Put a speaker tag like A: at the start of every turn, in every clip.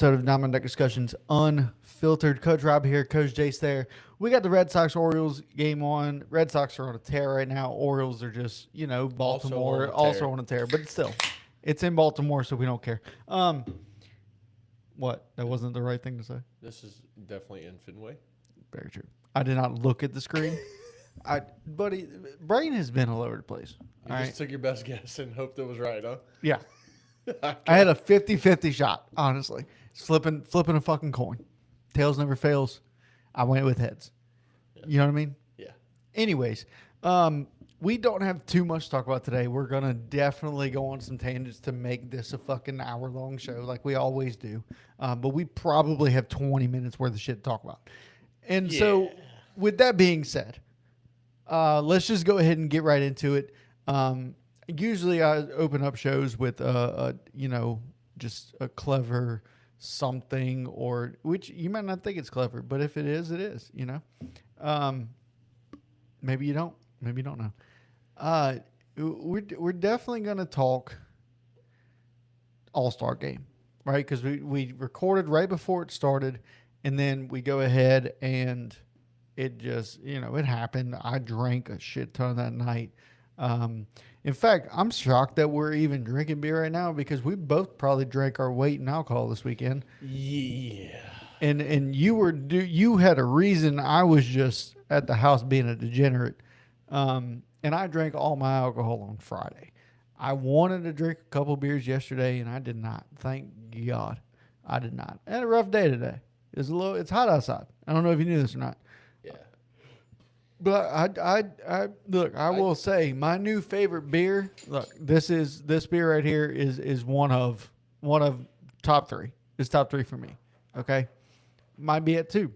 A: episode of Diamond Discussions Unfiltered. Coach Rob here, Coach Jace there. We got the Red Sox-Orioles game on. Red Sox are on a tear right now. Orioles are just, Baltimore also on a tear. But still, it's in Baltimore, so we don't care. What? That wasn't the right thing to say?
B: This is definitely in Fenway.
A: Very true. I did not look at the screen. Buddy, brain has been all over the place.
B: You just took your best guess and hoped it was right, huh?
A: Yeah. I had a 50-50 shot, honestly. Flipping a fucking coin. Tails never fails. I went with heads. Yeah. You know what I mean?
B: Yeah.
A: Anyways, we don't have too much to talk about today. We're going to definitely go on some tangents to make this a fucking hour-long show like we always do. But we probably have 20 minutes worth of shit to talk about. And so, with that being said, let's just go ahead and get right into it. Usually I open up shows with, just a clever something or which you might not think it's clever, but if it is, it is, maybe you don't know. We're definitely going to talk All-Star game, right? Because we recorded right before it started and then we go ahead and it just, it happened. I drank a shit ton that night. In fact, I'm shocked that we're even drinking beer right now because we both probably drank our weight in alcohol this weekend.
B: Yeah.
A: And you had a reason. I was just at the house being a degenerate. And I drank all my alcohol on Friday. I wanted to drink a couple beers yesterday and I did not. Thank God. I did not. I had a rough day today. It's hot outside. I don't know if you knew this or not.
B: Yeah.
A: But I will say my new favorite beer. Look, this beer right here is one of top three. It's top three for me. Okay, might be at 2.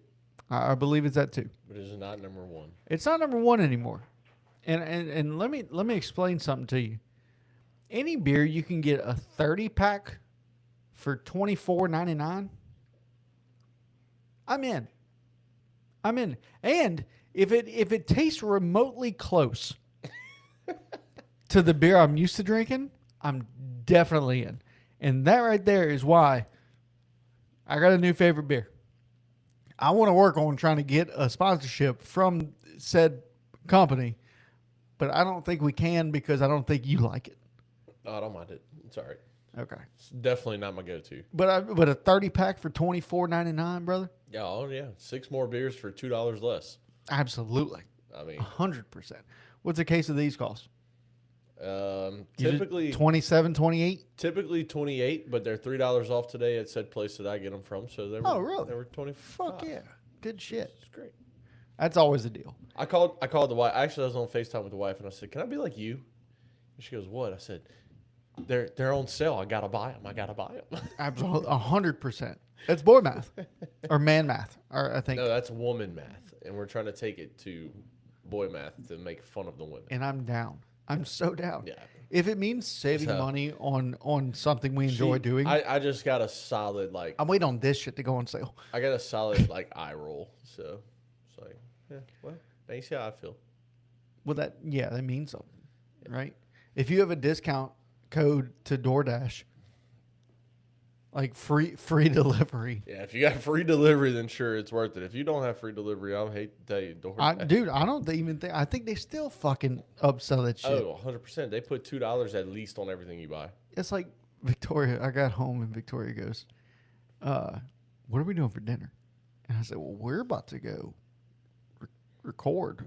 A: I believe it's at 2.
B: But it's not number 1.
A: It's not number 1 anymore. And let me explain something to you. Any beer you can get a 30-pack for $24.99. I'm in. And if it tastes remotely close to the beer I'm used to drinking, I'm definitely in. And that right there is why I got a new favorite beer. I want to work on trying to get a sponsorship from said company, but I don't think we can because I don't think you like it.
B: No, I don't mind it. It's all right.
A: Okay.
B: It's definitely not my go-to.
A: But a 30-pack for $24.99, brother?
B: Yeah, oh yeah. 6 more beers for $2 less.
A: Absolutely.
B: I mean,
A: 100%. What's a case of these cost?
B: Typically
A: 27, 28?
B: Typically 28, but they're $3 off today at said place that I get them from. So they were,
A: really?
B: They were 25.
A: Fuck yeah. Good shit.
B: It's great.
A: That's always a deal.
B: I called the wife. Actually, I was on FaceTime with the wife, and I said, "Can I be like you?" And she goes, "What?" I said, "They're on sale. I gotta buy them.
A: Absolutely, 100%. That's boy math or man math, or I think.
B: No, that's woman math, and we're trying to take it to boy math to make fun of the women.
A: And I'm down. I'm so down.
B: Yeah.
A: If it means saving money on something we enjoy doing,
B: I just got a solid
A: I'm waiting on this shit to go on sale.
B: I got a solid eye roll. So it's like, yeah, well, now you see how I feel.
A: Well, that means something, right? If you have a discount code to DoorDash, like free delivery.
B: Yeah, if you got free delivery, then sure, it's worth it. If you don't have free delivery, I hate to tell you, DoorDash.
A: I don't even think. I think they still fucking upsell that shit.
B: Oh, 100%. They put $2 at least on everything you buy.
A: It's like Victoria. I got home and Victoria goes, "What are we doing for dinner?" And I said, "Well, we're about to go record."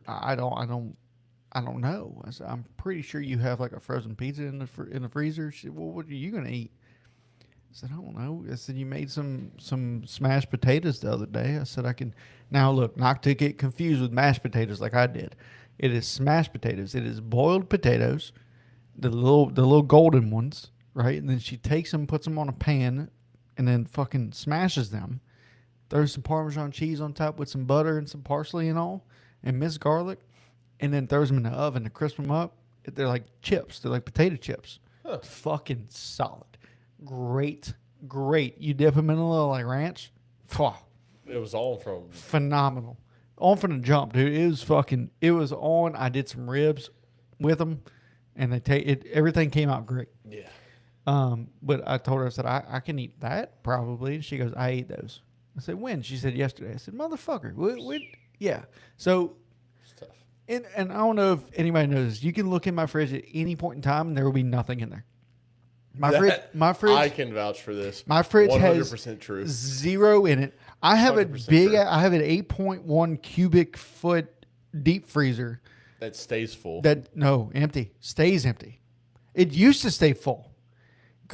A: I don't know. I said, "I'm pretty sure you have like a frozen pizza in the freezer." She said, "Well, what are you gonna eat?" I said, "I don't know." I said, "You made some smashed potatoes the other day." I said, "I can." Now look, not to get confused with mashed potatoes like I did. It is smashed potatoes. It is boiled potatoes, the little golden ones, right? And then she takes them, puts them on a pan, and then fucking smashes them. Throws some Parmesan cheese on top with some butter and some parsley and all, and minced garlic, and then throws them in the oven to crisp them up. They're like chips. They're like potato chips.
B: Huh.
A: Fucking solid. Great. You dip them in a little like ranch.
B: It was all from
A: phenomenal. On from the jump, dude. It was on. I did some ribs with them, and everything came out great.
B: Yeah.
A: But I told her, I said, I can eat that probably. And she goes, I ate those. I said, when? She said, yesterday. I said, motherfucker. Yeah. So,
B: It's tough.
A: and I don't know if anybody knows this. You can look in my fridge at any point in time and there will be nothing in there. My fridge.
B: I can vouch for this.
A: My fridge 100%
B: has true.
A: 0 in it. I have a big. True. I have an 8.1 cubic foot deep freezer
B: that stays full.
A: Empty. Stays empty. It used to stay full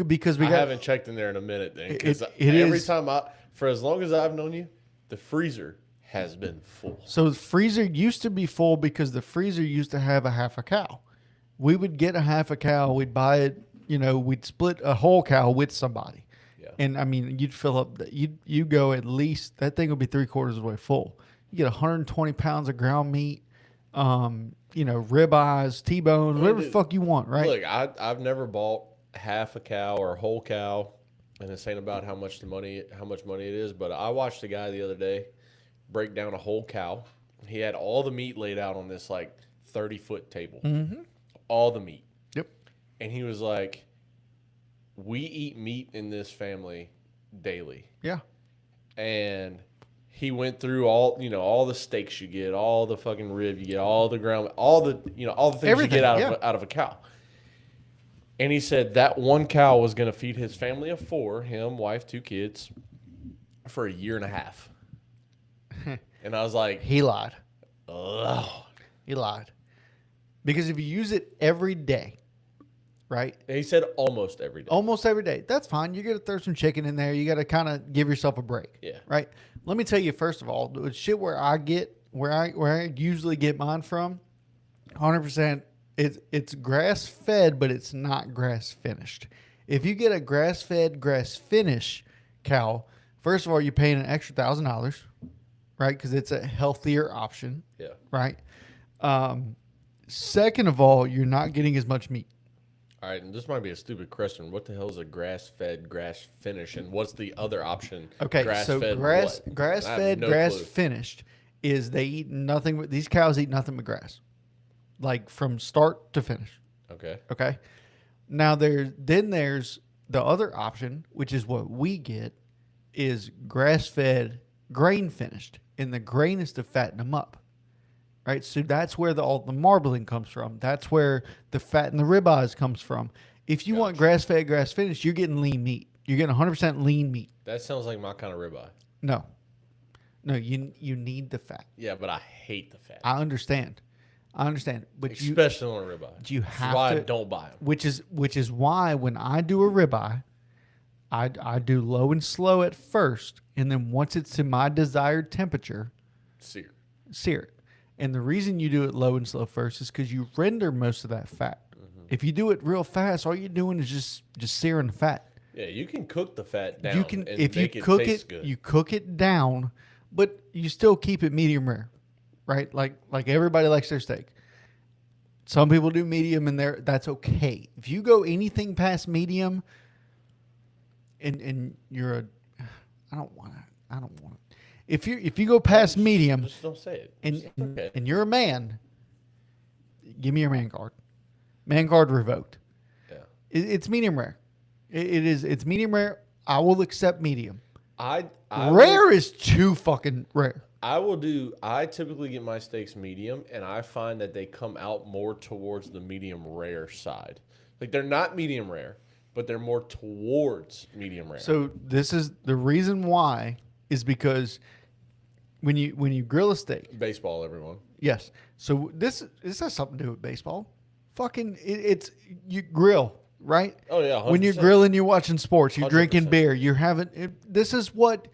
A: because I
B: haven't checked in there in a minute. Then because every time for as long as I've known you, the freezer has been full.
A: So the freezer used to be full because the freezer used to have a half a cow. We would get a half a cow. We'd buy it. We'd split a whole cow with somebody. Yeah. And I mean, you'd fill up, you go at least, that thing would be 3/4 of the way full. You get 120 pounds of ground meat, ribeyes, T-bones, whatever the fuck you want, right?
B: Look, I've never bought half a cow or a whole cow, and this ain't about how much money it is, but I watched a guy the other day break down a whole cow. He had all the meat laid out on this like 30-foot table. Mm-hmm. All the meat.
A: Yep.
B: And he was like, we eat meat in this family daily.
A: Yeah.
B: And he went through all the steaks you get, all the fucking rib you get, all the ground, all the things everything, you get out of a cow. And he said that one cow was going to feed his family of 4, him, wife, 2 kids, for a year and a half. And I was like,
A: he lied.
B: Ugh.
A: He lied. Because if you use it every day, right?
B: He said almost every day.
A: Almost every day. That's fine. You got to throw some chicken in there. You got to kind of give yourself a break.
B: Yeah.
A: Right? Let me tell you, first of all, the shit where I usually get mine from, 100%, it's grass fed, but it's not grass finished. If you get a grass fed, grass finished cow, first of all, you're paying an extra $1,000, right? Because it's a healthier option.
B: Yeah.
A: Right? Second of all, you're not getting as much meat.
B: All right, and this might be a stupid question. What the hell is a grass-fed, grass-finished, and what's the other option?
A: Okay, grass-fed, grass-fed, grass-finished is they eat nothing. These cows eat nothing but grass, like from start to finish.
B: Okay.
A: Okay. Now there's the other option, which is what we get, is grass-fed, grain-finished, and the grain is to fatten them up. Right, so that's where all the marbling comes from. That's where the fat in the ribeyes comes from. If you want grass-fed, grass-finished, you're getting lean meat. You're getting 100% lean meat.
B: That sounds like my kind of ribeye.
A: No, you need the fat.
B: Yeah, but I hate the fat.
A: I understand, but
B: especially on a ribeye.
A: You have
B: why
A: to.
B: I don't buy them.
A: Which is why when I do a ribeye, I do low and slow at first, and then once it's to my desired temperature, sear it. And the reason you do it low and slow first is because you render most of that fat. Mm-hmm. If you do it real fast, all you're doing is just searing the fat.
B: Yeah, you can cook the fat down.
A: You can if you cook it, you cook it down, but you still keep it medium rare, right? Like everybody likes their steak. Some people do medium, and that's okay. If you go anything past medium, and you're I don't want to. If you go past medium,
B: just don't say
A: it. And you're a man, give me your man card. Man card revoked.
B: Yeah,
A: it's medium rare. It's medium rare. I will accept medium.
B: Rare
A: is too fucking rare.
B: I typically get my steaks medium, and I find that they come out more towards the medium rare side. Like they're not medium rare, but they're more towards medium rare.
A: So this is the reason why is because when you grill a steak,
B: baseball, everyone.
A: Yes. So this has something to do with baseball. Fucking it's you grill, right?
B: Oh yeah. 100%.
A: When you're grilling, you're watching sports, you're
B: 100%.
A: drinking beer, you're having. This is what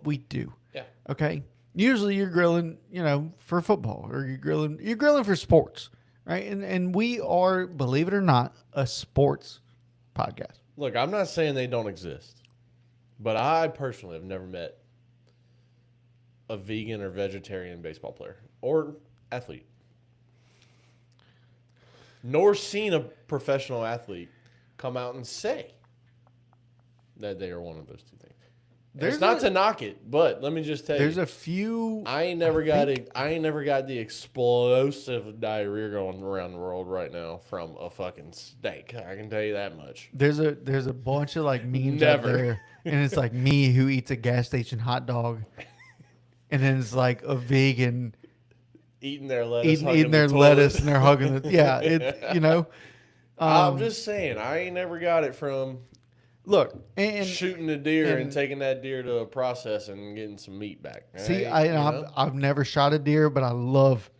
A: we do.
B: Yeah.
A: Okay. Usually you're grilling, for football, or you're grilling for sports, right? And we are, believe it or not, a sports podcast.
B: Look, I'm not saying they don't exist, but I personally have never met a vegan or vegetarian baseball player or athlete, nor seen a professional athlete come out and say that they are one of those two things. It's not to knock it, but let me just tell you.
A: There's a few.
B: I ain't never got the explosive diarrhea going around the world right now from a fucking steak. I can tell you that much.
A: There's a bunch of like memes out there, and it's like me who eats a gas station hot dog, and then it's like a vegan
B: eating their lettuce,
A: eating their lettuce, and they're hugging it. Yeah, it's
B: I'm just saying, I ain't never got it from.
A: Look, and
B: shooting a deer and taking that deer to a process and getting some meat back. Right?
A: See, I've never shot a deer, but I love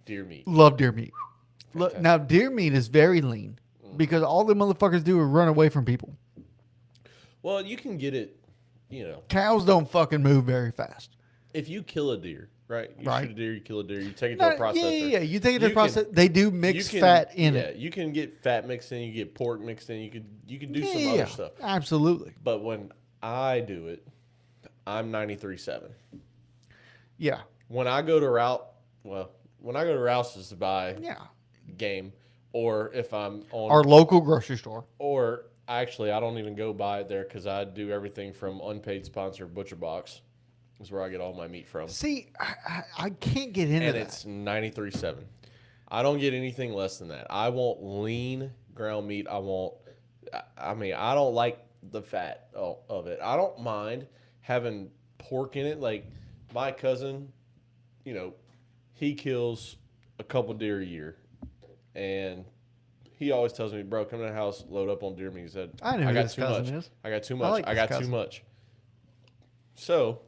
B: deer meat.
A: Love deer meat. Look, now deer meat is very lean because all the motherfuckers do is run away from people.
B: Well, you can get it,
A: Cows don't fucking move very fast.
B: If you kill a deer, right? You shoot a deer, you kill a deer, you take it to a processor.
A: Yeah. You take it to a processor. They do mix fat in it.
B: Yeah, you can get fat mixed in, you get pork mixed in, you can do some other stuff.
A: Absolutely.
B: But when I do it, I'm 93.7.
A: Yeah.
B: When I go to Rouse's to buy game, or if I'm on
A: our local grocery store,
B: or actually I don't even go buy it there because I do everything from unpaid sponsor Butcher Box. Is where I get all my meat from.
A: See, I can't get into that.
B: And it's 93.7. I don't get anything less than that. I want lean ground meat. I don't like the fat of it. I don't mind having pork in it. Like my cousin, he kills a couple deer a year. And he always tells me, bro, come to the house, load up on deer meat. He said,
A: I got too much.
B: I got too much. I got too much. So...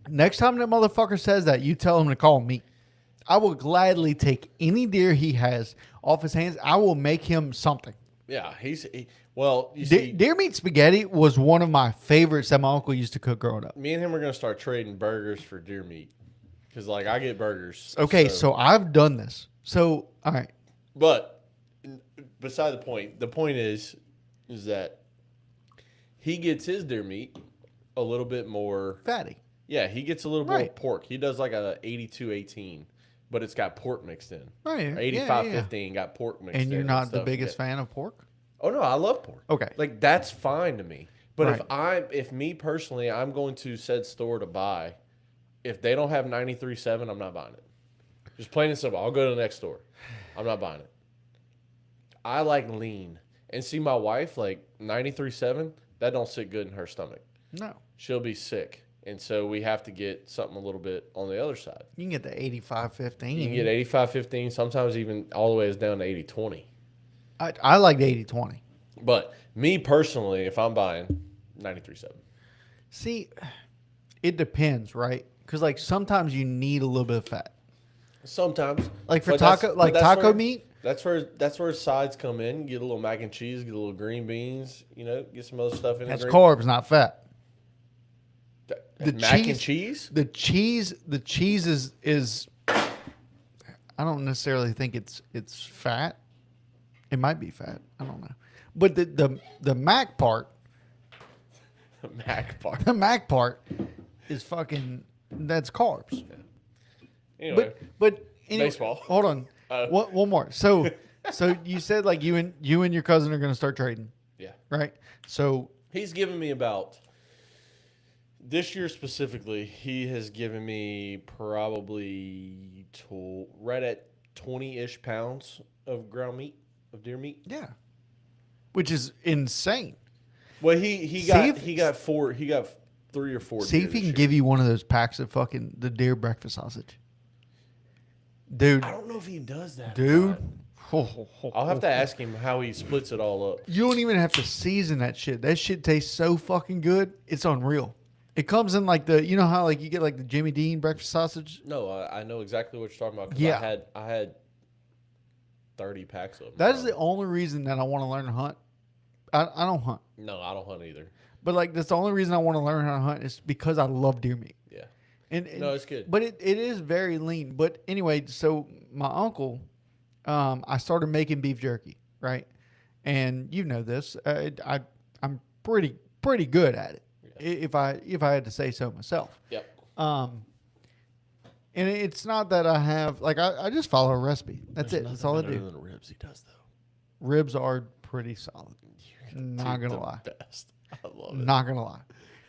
A: next time that motherfucker says that, you tell him to call me. I will gladly take any deer he has off his hands. I will make him something.
B: Yeah,
A: deer meat spaghetti was one of my favorites that my uncle used to cook growing up.
B: Me and him are going to start trading burgers for deer meat because, I get burgers.
A: Okay, so I've done this. So, all right.
B: But beside the point is that he gets his deer meat a little bit more
A: fatty.
B: Yeah, he gets a little bit of pork. He does like a 82-18, but it's got pork mixed in.
A: Right.
B: 85-15 got pork mixed in.
A: And you're not the biggest fan of pork?
B: Oh, no, I love pork.
A: Okay.
B: That's fine to me. But if me personally, I'm going to said store to buy, if they don't have 93.7, I'm not buying it. Just plain and simple. I'll go to the next store. I'm not buying it. I like lean. And see, my wife, 93.7, that don't sit good in her stomach.
A: No.
B: She'll be sick. And so we have to get something a little bit on the other side.
A: You can get the 85-15.
B: You can get 85-15, sometimes even all the way down to 80-20.
A: I like the 80-20.
B: But me personally, if I'm buying 93.7.
A: See, it depends, right? Because sometimes you need a little bit of fat.
B: Sometimes.
A: For taco meat.
B: That's where sides come in. Get a little mac and cheese, get a little green beans, get some other stuff in there.
A: That's carbs, not fat.
B: The mac and cheese?
A: The cheese is I don't necessarily think it's fat. It might be fat. I don't know. But the mac part the mac part is fucking that's carbs.
B: Yeah. Anyway,
A: but anyway,
B: baseball.
A: Hold on. One more. So you said you and your cousin are going to start trading.
B: Yeah.
A: Right? So
B: he's given me about this year specifically, he has given me probably right at 20-ish pounds of ground meat, of deer meat.
A: Yeah. Which is insane.
B: Well, he got 3 or 4.
A: See if he can give you one of those packs of fucking the deer breakfast sausage. Dude.
B: I don't know if he does that.
A: Dude.
B: I'll have to ask him how he splits it all up.
A: You don't even have to season that shit. That shit tastes so fucking good. It's unreal. It comes in how you get the Jimmy Dean breakfast sausage?
B: No, I know exactly what you're talking about.
A: Yeah.
B: I had 30 packs of them.
A: That is the only reason that I want to learn to hunt. I don't hunt.
B: No, I don't hunt either.
A: But that's the only reason I want to learn how to hunt is because I love deer meat.
B: Yeah.
A: And
B: no, it's good.
A: But it is very lean. But anyway, so my uncle, I started making beef jerky, right? And you know this. I'm pretty good at it. If I had to say so myself.
B: Yep.
A: And it's not that I have I just follow a recipe. That's it. That's all I do.
B: Than the ribs he does though.
A: Ribs are pretty solid. Not gonna lie.
B: Best. I love it.
A: Not gonna lie.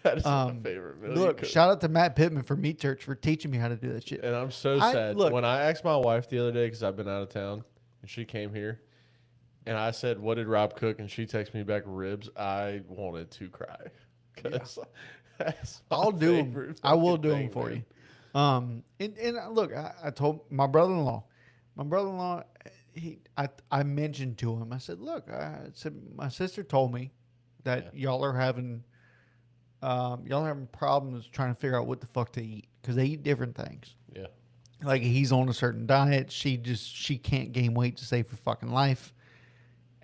B: That is my favorite meal.
A: Look, shout out to Matt Pittman for Meat Church for teaching me how to do that shit.
B: And I'm so sad. When I asked my wife the other day, because I've been out of town, and she came here, and I said, "What did Rob cook?" And she texted me back ribs. I wanted to cry.
A: I'll do them. I will do them for you. And look, I told my brother-in-law, I mentioned to him, I said, look, my sister told me that y'all are having problems trying to figure out what the fuck to eat because they eat different things.
B: Yeah.
A: Like he's on a certain diet. She can't gain weight to save her fucking life.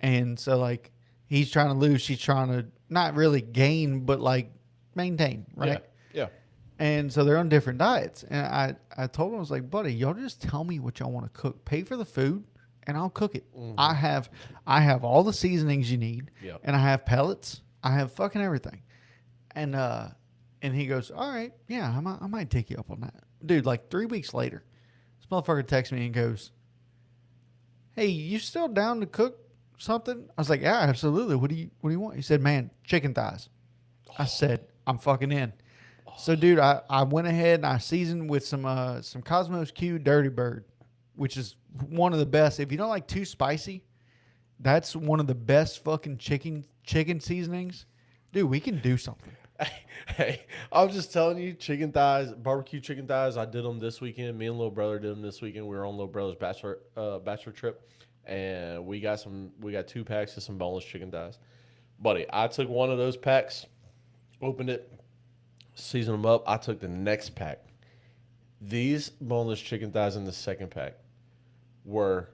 A: And so like he's trying to lose. She's trying to not really gain, but like maintain. Right.
B: Yeah.
A: And so they're on different diets. And I told him, I was like, buddy, y'all just tell me what y'all want to cook. Pay for the food and I'll cook it. Mm-hmm. I have all the seasonings you need.
B: Yep.
A: And I have pellets. I have fucking everything. And he goes, all right, yeah, I might take you up on that. Dude, like 3 weeks later, this motherfucker texts me and goes, hey, you still down to cook something? I was like, yeah, absolutely. What do you want? He said, man, chicken thighs. I said, I'm fucking in. So, dude, I went ahead and I seasoned with some Cosmos Q Dirty Bird, which is one of the best. If you don't like too spicy, that's one of the best fucking chicken seasonings. Dude, we can do something.
B: Hey, I was just telling you, chicken thighs, barbecue chicken thighs. I did them this weekend. Me and little brother did them this weekend. We were on little brother's bachelor trip, and we got 2 packs of some boneless chicken thighs. Buddy, I took one of those packs, opened it, seasoned them up. I took the next pack. These boneless chicken thighs in the second pack were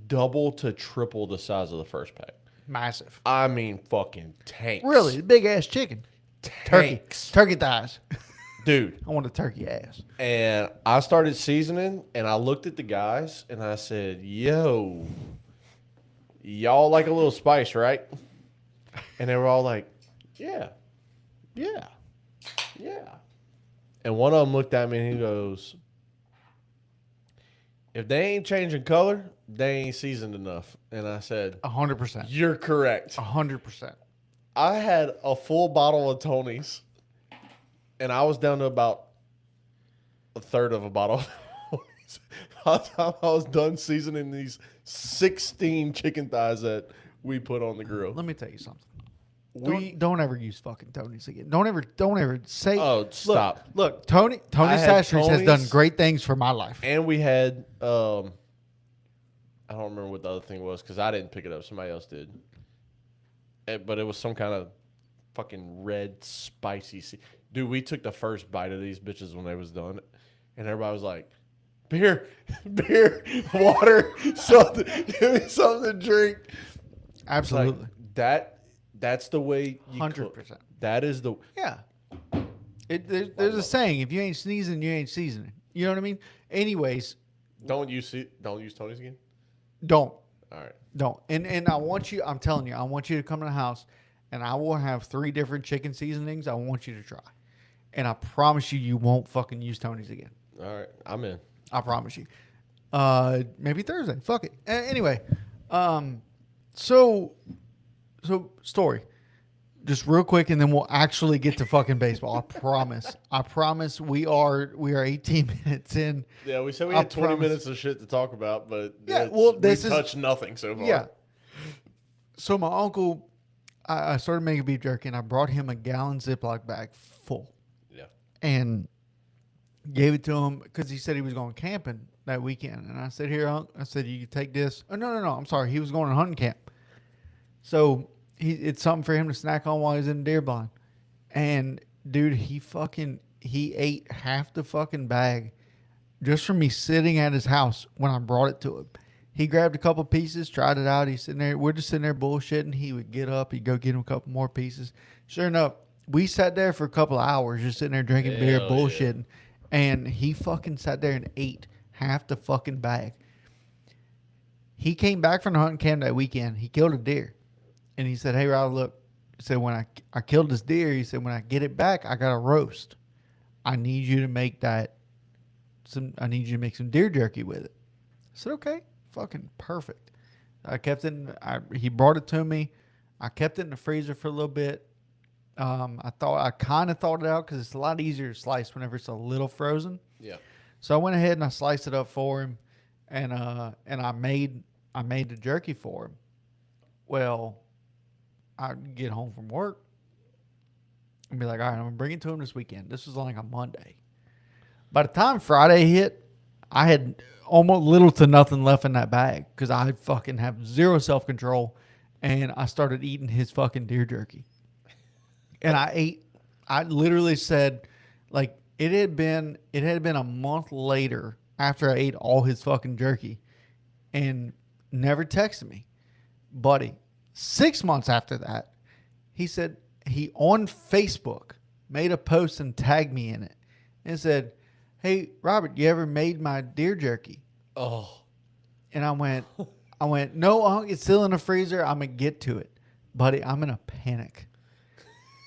B: double to triple the size of the first pack.
A: Massive.
B: I mean, fucking tanks.
A: Really? Big ass chicken.
B: Tanks.
A: Turkey thighs.
B: Dude.
A: I want a turkey ass.
B: And I started seasoning, and I looked at the guys, and I said, yo, y'all like a little spice, right? And they were all like, yeah. And one of them looked at me, and he goes, if they ain't changing color, they ain't seasoned enough. And I said,
A: 100%.
B: You're correct.
A: 100%.
B: I had a full bottle of Tony's, and I was down to about a third of a bottle of Tony's. By the time I was done seasoning these 16 chicken thighs that we put on the grill.
A: Let me tell you something. Don't ever use fucking Tony's again. Don't ever say.
B: Oh, stop!
A: Look, Tony's Sashers has done great things for my life.
B: And we had, I don't remember what the other thing was because I didn't pick it up. Somebody else did. But it was some kind of fucking red spicy. Dude, we took the first bite of these bitches when they was done, and everybody was like, "Beer, water, something. Give me something to drink."
A: Absolutely.
B: Like, that's the way you
A: 100%.
B: Cook. That is the...
A: Yeah. There's a saying, if you ain't sneezing, you ain't seasoning. You know what I mean? Anyways.
B: Don't use Tony's again?
A: Don't.
B: All right.
A: Don't. And I want you, I'm telling you, I want you to come to the house, and I will have 3 different chicken seasonings I want you to try. And I promise you won't fucking use Tony's again.
B: All right. I'm in.
A: I promise you. Maybe Thursday. Fuck it. Anyway. So story, just real quick, and then we'll actually get to fucking baseball. I promise. We are 18 minutes in.
B: Yeah, we said we had 20 minutes of shit to talk about, but
A: yeah, well, we
B: touched nothing so far.
A: Yeah. So my uncle, I started making beef jerky, and I brought him a gallon Ziploc bag full.
B: Yeah.
A: And gave it to him because he said he was going camping that weekend, and I said, "Here, Unc." I said, "You can take this." Oh, no. I'm sorry. He was going to hunting camp. So it's something for him to snack on while he's in the deer blind. And dude, he ate half the fucking bag just from me sitting at his house when I brought it to him. He grabbed a couple pieces, tried it out. He's sitting there. We're just sitting there bullshitting. He would get up. He'd go get him a couple more pieces. Sure enough, we sat there for a couple of hours just sitting there drinking beer, bullshitting. Yeah. And he fucking sat there and ate half the fucking bag. He came back from the hunting camp that weekend. He killed a deer. And he said, "Hey, Rob, look," he said, "when I killed this deer," he said, "when I get it back, I got a roast. I need you to make I need you to make some deer jerky with it." I said, "Okay, fucking perfect." I kept it he brought it to me. I kept it in the freezer for a little bit. I kind of thought it out because it's a lot easier to slice whenever it's a little frozen.
B: Yeah.
A: So I went ahead and I sliced it up for him, and I made the jerky for him. Well, I get home from work and be like, all right, I'm gonna bring it to him this weekend. This was on like a Monday. By the time Friday hit, I had almost little to nothing left in that bag because I fucking have zero self-control, and I started eating his fucking deer jerky. And I literally said, like, it had been a month later after I ate all his fucking jerky and never texted me. Buddy, 6 months after that, he said he on Facebook made a post and tagged me in it and said, hey, Robert, you ever made my deer jerky?
B: Oh.
A: And I went, no, it's still in the freezer. I'm going to get to it. Buddy, I'm in a panic.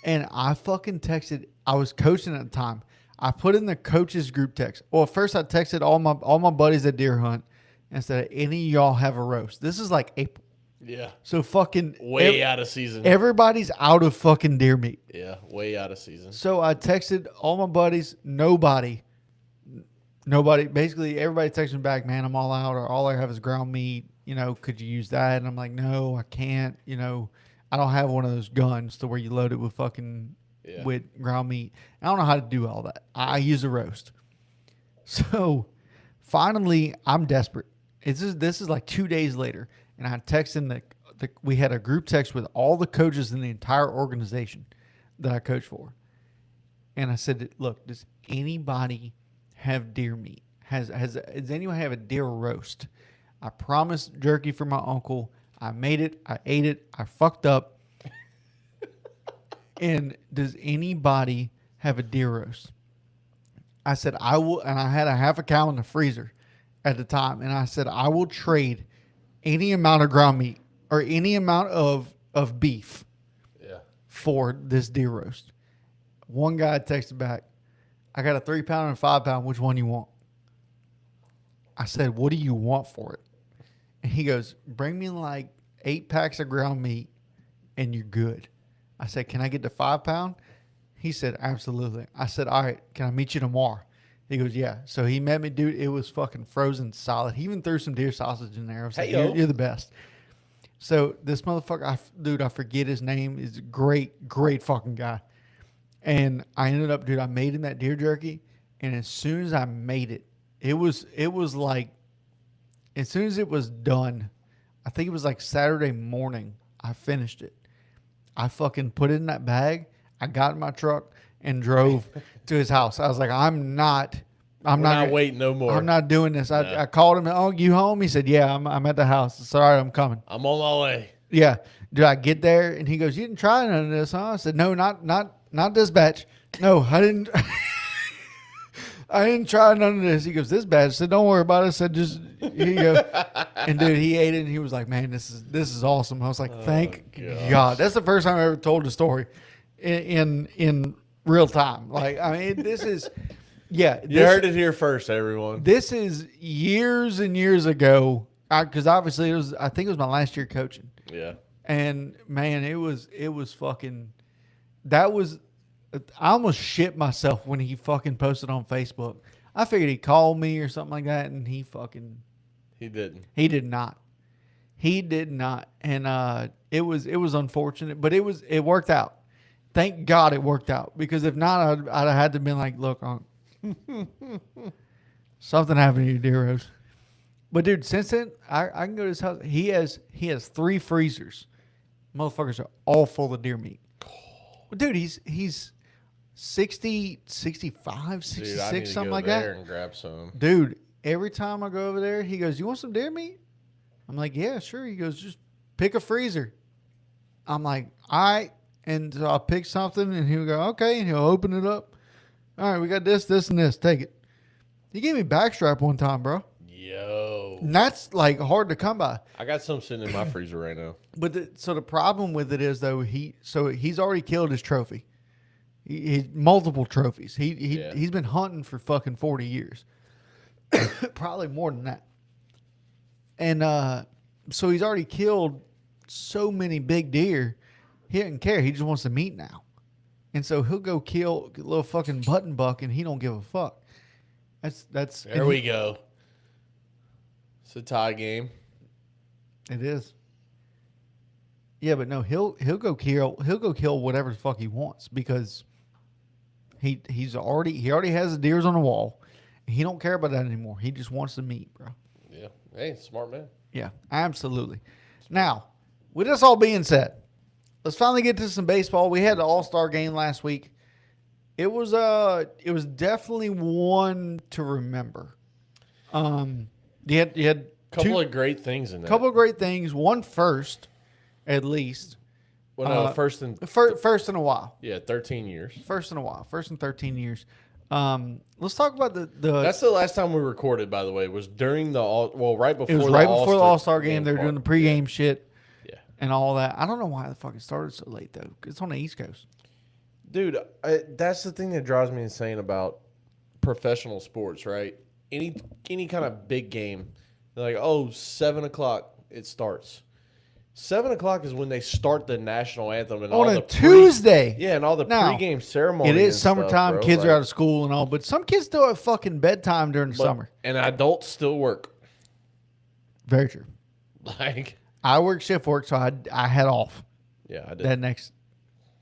A: And I fucking texted. I was coaching at the time. I put in the coaches group text. Well, first I texted all my buddies that deer hunt and said, any of y'all have a roast. This is like April.
B: Yeah.
A: So fucking
B: way out of season.
A: Everybody's out of fucking deer meat.
B: Yeah, way out of season.
A: So I texted all my buddies. Nobody. Basically, everybody texted me back, man, I'm all out, or all I have is ground meat. Could you use that? And I'm like, no, I can't. I don't have one of those guns to where you load it with fucking with ground meat. I don't know how to do all that. I use a roast. So finally, I'm desperate. This is like 2 days later, and I texted we had a group text with all the coaches in the entire organization that I coach for, and I said, look, does anybody have deer meat? Does anyone have a deer roast? I promised jerky for my uncle. I made it. I ate it. I fucked up. And does anybody have a deer roast? I said, I will. And I had a half a cow in the freezer at the time. And I said, I will trade any amount of ground meat or any amount of beef for this deer roast. One guy texted back, I got a 3 pound and a 5 pound. Which one you want? I said, what do you want for it? And he goes, bring me like 8 packs of ground meat and you're good. I said, can I get the 5 pound? He said, absolutely. I said, all right, can I meet you tomorrow? He goes, yeah. So he met me, dude. It was fucking frozen solid. He even threw some deer sausage in there. I was like, you're the best. So this motherfucker, I forget his name, is a great, great fucking guy. And I ended up, dude, I made him that deer jerky. And as soon as I made it, it was like, as soon as it was done, I think it was like Saturday morning, I finished it. I fucking put it in that bag. I got in my truck and drove to his house. I was like, I'm not
B: waiting no more.
A: I'm not doing this. I called him. Oh, you home? He said, yeah, I'm at the house. It's all right. I'm coming.
B: I'm on my way.
A: Yeah. Did I get there? And he goes, you didn't try none of this, huh? I said, no, not this batch. No, I didn't. I didn't try none of this. He goes, this batch. I said, don't worry about it. I said, just here you go. And dude, he ate it and he was like, man, this is awesome. I was like, thank God. That's the first time I ever told the story in real time. Like, I mean, this is, yeah.
B: You heard it here first, everyone.
A: This is years and years ago. Because obviously I think it was my last year coaching.
B: Yeah.
A: And man, it was fucking, I almost shit myself when he fucking posted on Facebook. I figured he'd call me or something like that, and he didn't. He did not. He did not. And it was unfortunate, but it worked out. Thank God it worked out, because if not, I'd have had to been like, look, something happened to you, dear Rose. But dude, since then, I can go to his house. He has 3 freezers. Motherfuckers are all full of deer meat. Well, dude, he's 60, 65, 66,
B: dude,
A: something like that.
B: And grab some.
A: Dude, every time I go over there, he goes, you want some deer meat? I'm like, yeah, sure. He goes, just pick a freezer. I'm like, all right. And so I'll pick something, and he'll go, okay, and he'll open it up. All right, we got this, this, and this. Take it. He gave me backstrap one time, bro.
B: Yo.
A: And that's like hard to come by.
B: I got some sitting in my freezer right now.
A: But so the problem with it is, though, he's already killed his trophy. He multiple trophies. He's been hunting for fucking 40 years. Probably more than that. And so he's already killed so many big deer. He doesn't care. He just wants the meat now. And so he'll go kill a little fucking button buck, and he don't give a fuck. That's.
B: There we go. It's a tie game.
A: It is. Yeah, but no, he'll go kill whatever the fuck he wants because he already has the deers on the wall. He don't care about that anymore. He just wants the meat, bro.
B: Yeah. Hey, smart man.
A: Yeah, absolutely. Now, with this all being said, let's finally get to some baseball. We had the All-Star game last week. It was definitely one to remember. You had
B: a couple of great things in there.
A: Couple of great things. One first, at least.
B: Well, no, first in Yeah, 13 years.
A: First in a while. First in 13 years. Let's talk about the.
B: That's the last time we recorded, by the way. Was during the right before.
A: It was right before the All-Star game. They were doing the pregame shit.
B: Yeah.
A: And all that. I don't know why the fuck it started so late though. It's on the East Coast.
B: Dude, that's the thing that drives me insane about professional sports, right? Any kind of big game, they're like, 7 o'clock it starts. 7 o'clock is when they start the national anthem and
A: on a Tuesday.
B: And all the pregame ceremony.
A: It is summertime. Kids are out of school and all, but some kids still have fucking bedtime during the summer.
B: And adults still work.
A: Very true.
B: Like
A: I work shift work, so I had off.
B: Yeah, I did.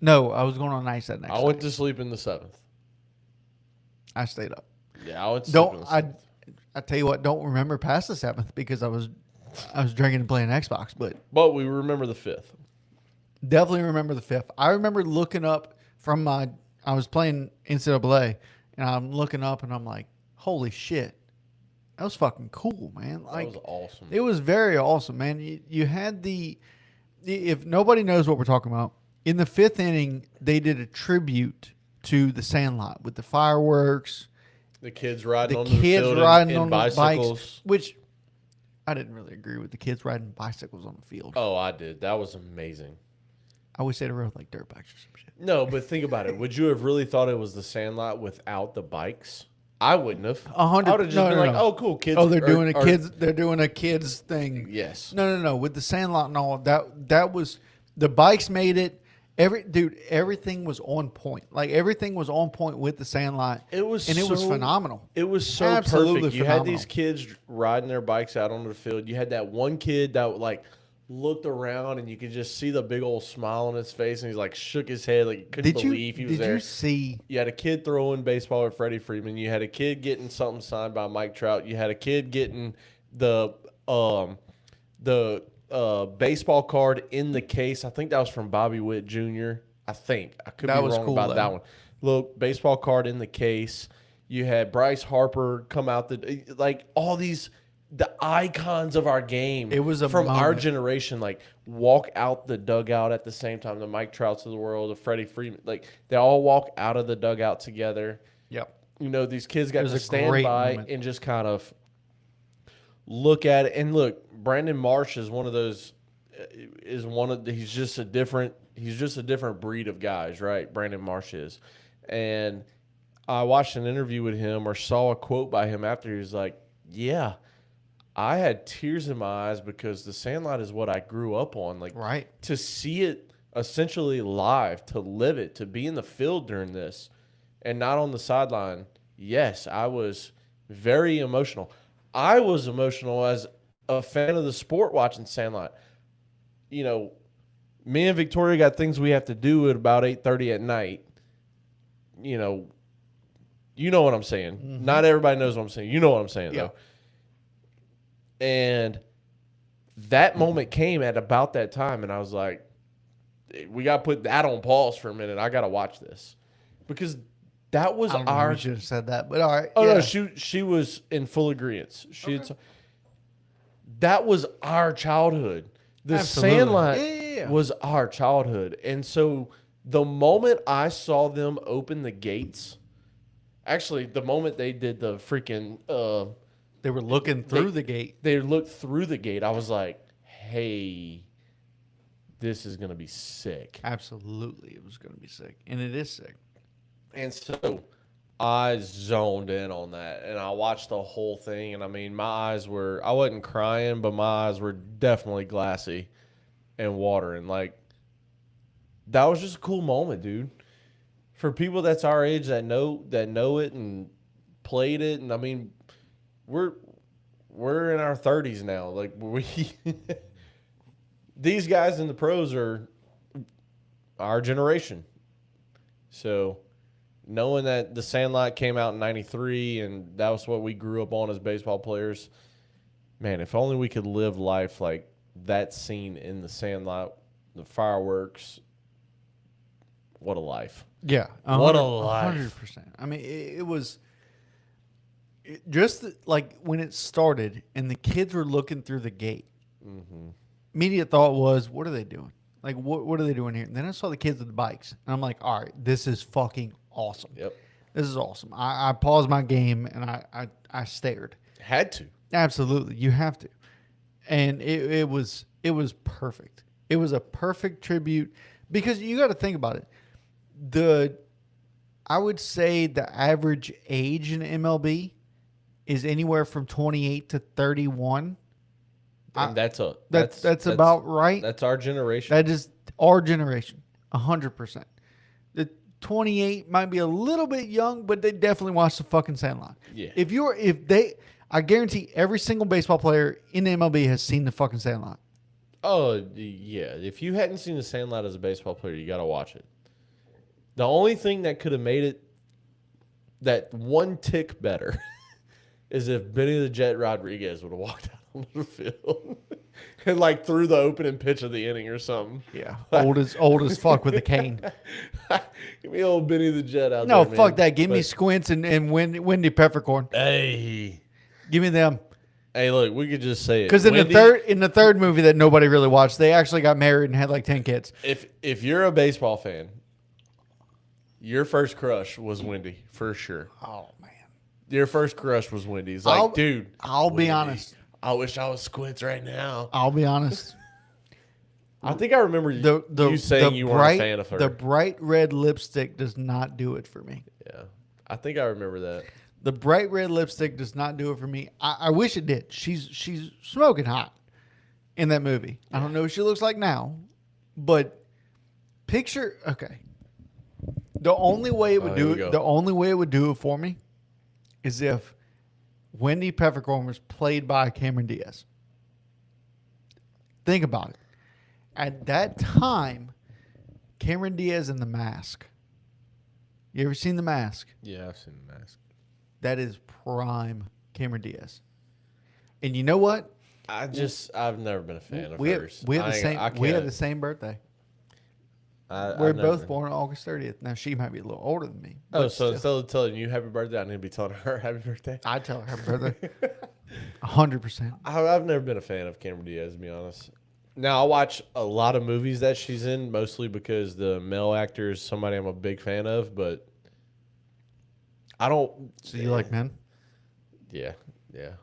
A: No, I was going on nights that next.
B: I went to sleep in the 7th.
A: I stayed up.
B: Yeah, I went to sleep in the 7th.
A: I tell you what, don't remember past the 7th because I was drinking and playing Xbox,
B: but we remember the 5th.
A: Definitely remember the 5th. I remember looking up I was playing NCAA, and I'm looking up, and I'm like, holy shit. That was fucking cool, man. Like,
B: that was awesome.
A: It was very awesome, man. You had if nobody knows what we're talking about, in the 5th inning, they did a tribute to the Sandlot with the fireworks.
B: The kids riding on the field in bicycles.
A: Bikes, which I didn't really agree with the kids riding bicycles on the field.
B: Oh, I did. That was amazing.
A: I wish they'd rode like dirt bikes or some shit.
B: No, but think about it. Would you have really thought it was the Sandlot without the bikes? I wouldn't have.
A: 100.
B: I would have just been like, "Oh, cool, kids."
A: Oh, they're doing a kids. They're doing a kids thing.
B: Yes.
A: No. With the Sandlot and all that was the bikes made it. Everything was on point. Like everything was on point with the Sandlot.
B: It was
A: phenomenal.
B: It was so
A: absolutely
B: perfect. You
A: phenomenal.
B: had these kids riding their bikes out onto the field. You had that one kid that like looked around and you could just see the big old smile on his face, and he's like shook his head like he couldn't believe he was there.
A: Did you see?
B: You had a kid throwing baseball with Freddie Freeman. You had a kid getting something signed by Mike Trout. You had a kid getting the baseball card in the case. I think that was from Bobby Witt Jr. I could be wrong about that one. Look, baseball card in the case. You had Bryce Harper come out all these the icons of our game.
A: It was
B: from our generation, like walk out the dugout at the same time. The Mike Trouts of the world, the Freddie Freeman, like they all walk out of the dugout together.
A: Yep.
B: You know, these kids got to stand by and just kind of look at it. And look, Brandon Marsh is one of those. He's just a different breed of guys, right? Brandon Marsh is. And I watched an interview with him or saw a quote by him after. He was like, yeah, I had tears in my eyes because the Sandlot is what I grew up on. Like,
A: right.
B: To see it essentially live, to live it, to be in the field during this and not on the sideline. Yes, I was very emotional. I was emotional as a fan of the sport watching Sandlot. You know, me and Victoria got things we have to do at about 8:30 at night. You know what I'm saying. Mm-hmm. Not everybody knows what I'm saying. You know what I'm saying, though. And that moment came at about that time, and I was like, we got to put that on pause for a minute. I got to watch this. Because that was
A: I should have said that, but all right.
B: Oh, yeah. No, she was in full agreement. That was our childhood. The Sandlot was our childhood. And so the moment I saw them open the gates, actually, the moment they did the freaking
A: they were looking through the gate.
B: They looked through the gate. I was like, hey, this is going to be sick.
A: Absolutely. It was going to be sick. And it is sick.
B: And so I zoned in on that, and I watched the whole thing. And, I mean, I wasn't crying, but my eyes were definitely glassy and watering. Like, that was just a cool moment, dude. for people that's our age that know it and played it, and I mean, we're in our 30s now. Like we, these guys in the pros are our generation. So knowing that The Sandlot came out in '93 and that was what we grew up on as baseball players, man, if only we could live life like that scene in The Sandlot, the fireworks. What a life.
A: Yeah.
B: What a life.
A: 100%. I mean, it was just like when it started and the kids were looking through the gate. Mm-hmm. Immediate thought was, what are they doing? Like, what are they doing here? And then I saw the kids with the bikes. And I'm like, all right, this is fucking awesome.
B: Yep.
A: This is awesome. I paused my game and I stared.
B: Had to.
A: Absolutely. You have to. And it was perfect. It was a perfect tribute because you got to think about it. I would say the average age in MLB is anywhere from 28 to 31.
B: And that's
A: about right.
B: That's our generation.
A: That is our generation, 100%. The 28 might be a little bit young, but they definitely watch the fucking Sandlot.
B: Yeah.
A: I guarantee every single baseball player in the MLB has seen the fucking Sandlot.
B: Oh yeah. If you hadn't seen the Sandlot as a baseball player, you got to watch it. The only thing that could have made it that one tick better is if Benny the Jet Rodriguez would have walked out on the field and like threw the opening pitch of the inning or something.
A: Yeah, old as fuck with the cane.
B: Give me old Benny the Jet out
A: there.
B: No,
A: fuck that. Give me Squints and Wendy Peppercorn.
B: Hey,
A: give me them.
B: Hey, look, we could just say it
A: because in the third movie that nobody really watched, they actually got married and had like 10 kids.
B: If you're a baseball fan, your first crush was Wendy for sure.
A: Oh man,
B: your first crush was Wendy. It's like, dude,
A: I'll be honest.
B: I wish I was Squints right now.
A: I'll be honest.
B: I think I remember you saying you weren't a fan of her.
A: The bright red lipstick does not do it for me.
B: Yeah, I think I remember that.
A: The bright red lipstick does not do it for me. I wish it did. She's smoking hot in that movie. I don't know what she looks like now, but picture okay. The only way it would do it for me is if Wendy Peppercorn was played by Cameron Diaz. Think about it. At that time, Cameron Diaz in The Mask. You ever seen The Mask?
B: Yeah, I've seen The Mask.
A: That is prime Cameron Diaz. And you know what?
B: I've never been a fan of hers.
A: We have the same birthday. We're both born August 30th. Now, she might be a little older than me.
B: Oh, so instead of telling you happy birthday, I need to be telling her happy birthday?
A: I tell her happy birthday. 100%.
B: I've never been a fan of Cameron Diaz, to be honest. Now, I watch a lot of movies that she's in, mostly because the male actor is somebody I'm a big fan of, but I don't...
A: So you like men?
B: Yeah,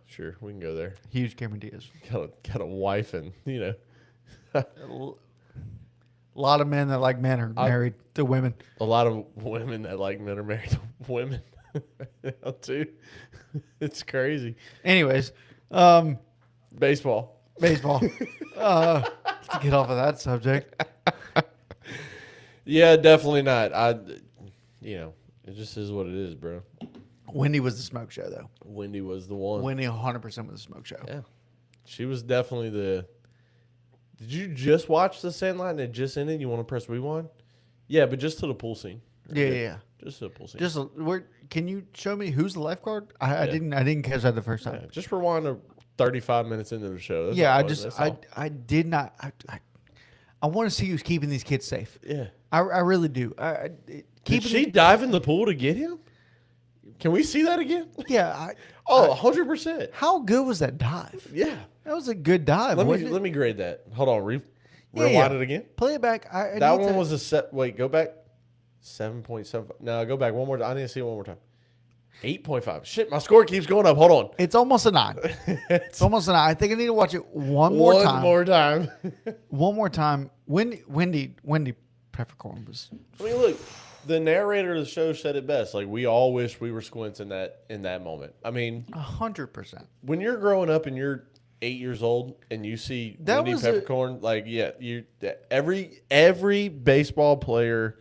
B: sure. We can go there.
A: Huge Cameron Diaz.
B: Got a wife and, you know...
A: A lot of men that like men are married to women.
B: A lot of women that like men are married to women, too. It's crazy.
A: Anyways,
B: baseball.
A: Get off of that subject.
B: Yeah, definitely not. It just is what it is, bro.
A: Wendy was the smoke show, though.
B: Wendy was the one.
A: Wendy 100% was the smoke show.
B: Yeah, she was definitely the. Did you just watch The Sandlot and it just ended? You want to press rewind? Yeah, but just to the pool scene.
A: Yeah.
B: Just to the pool scene.
A: Can you show me who's the lifeguard? I didn't catch that the first time.
B: Yeah, just rewind to 35 minutes into the show.
A: I did not. I want to see who's keeping these kids safe.
B: Yeah,
A: I really do.
B: Did she dive in the pool to get him? Can we see that again?
A: Yeah.
B: 100%.
A: How good was that dive?
B: Yeah.
A: That was a good dive.
B: Let me grade that. Hold on. Rewind it again.
A: Play it back.
B: That one was a set. Wait, go back. 7.75. No, go back one more time. I need to see it one more time. 8.5. Shit, my score keeps going up. Hold on.
A: It's almost a 9. It's almost a 9. I think I need to watch it one more time. One more time. Wendy Peppercorn was.
B: I mean, look. The narrator of the show said it best. Like, we all wish we were Squints in that moment. I mean,
A: 100%.
B: When you're growing up and you're 8 years old and you see Wendy Peppercorn, every baseball player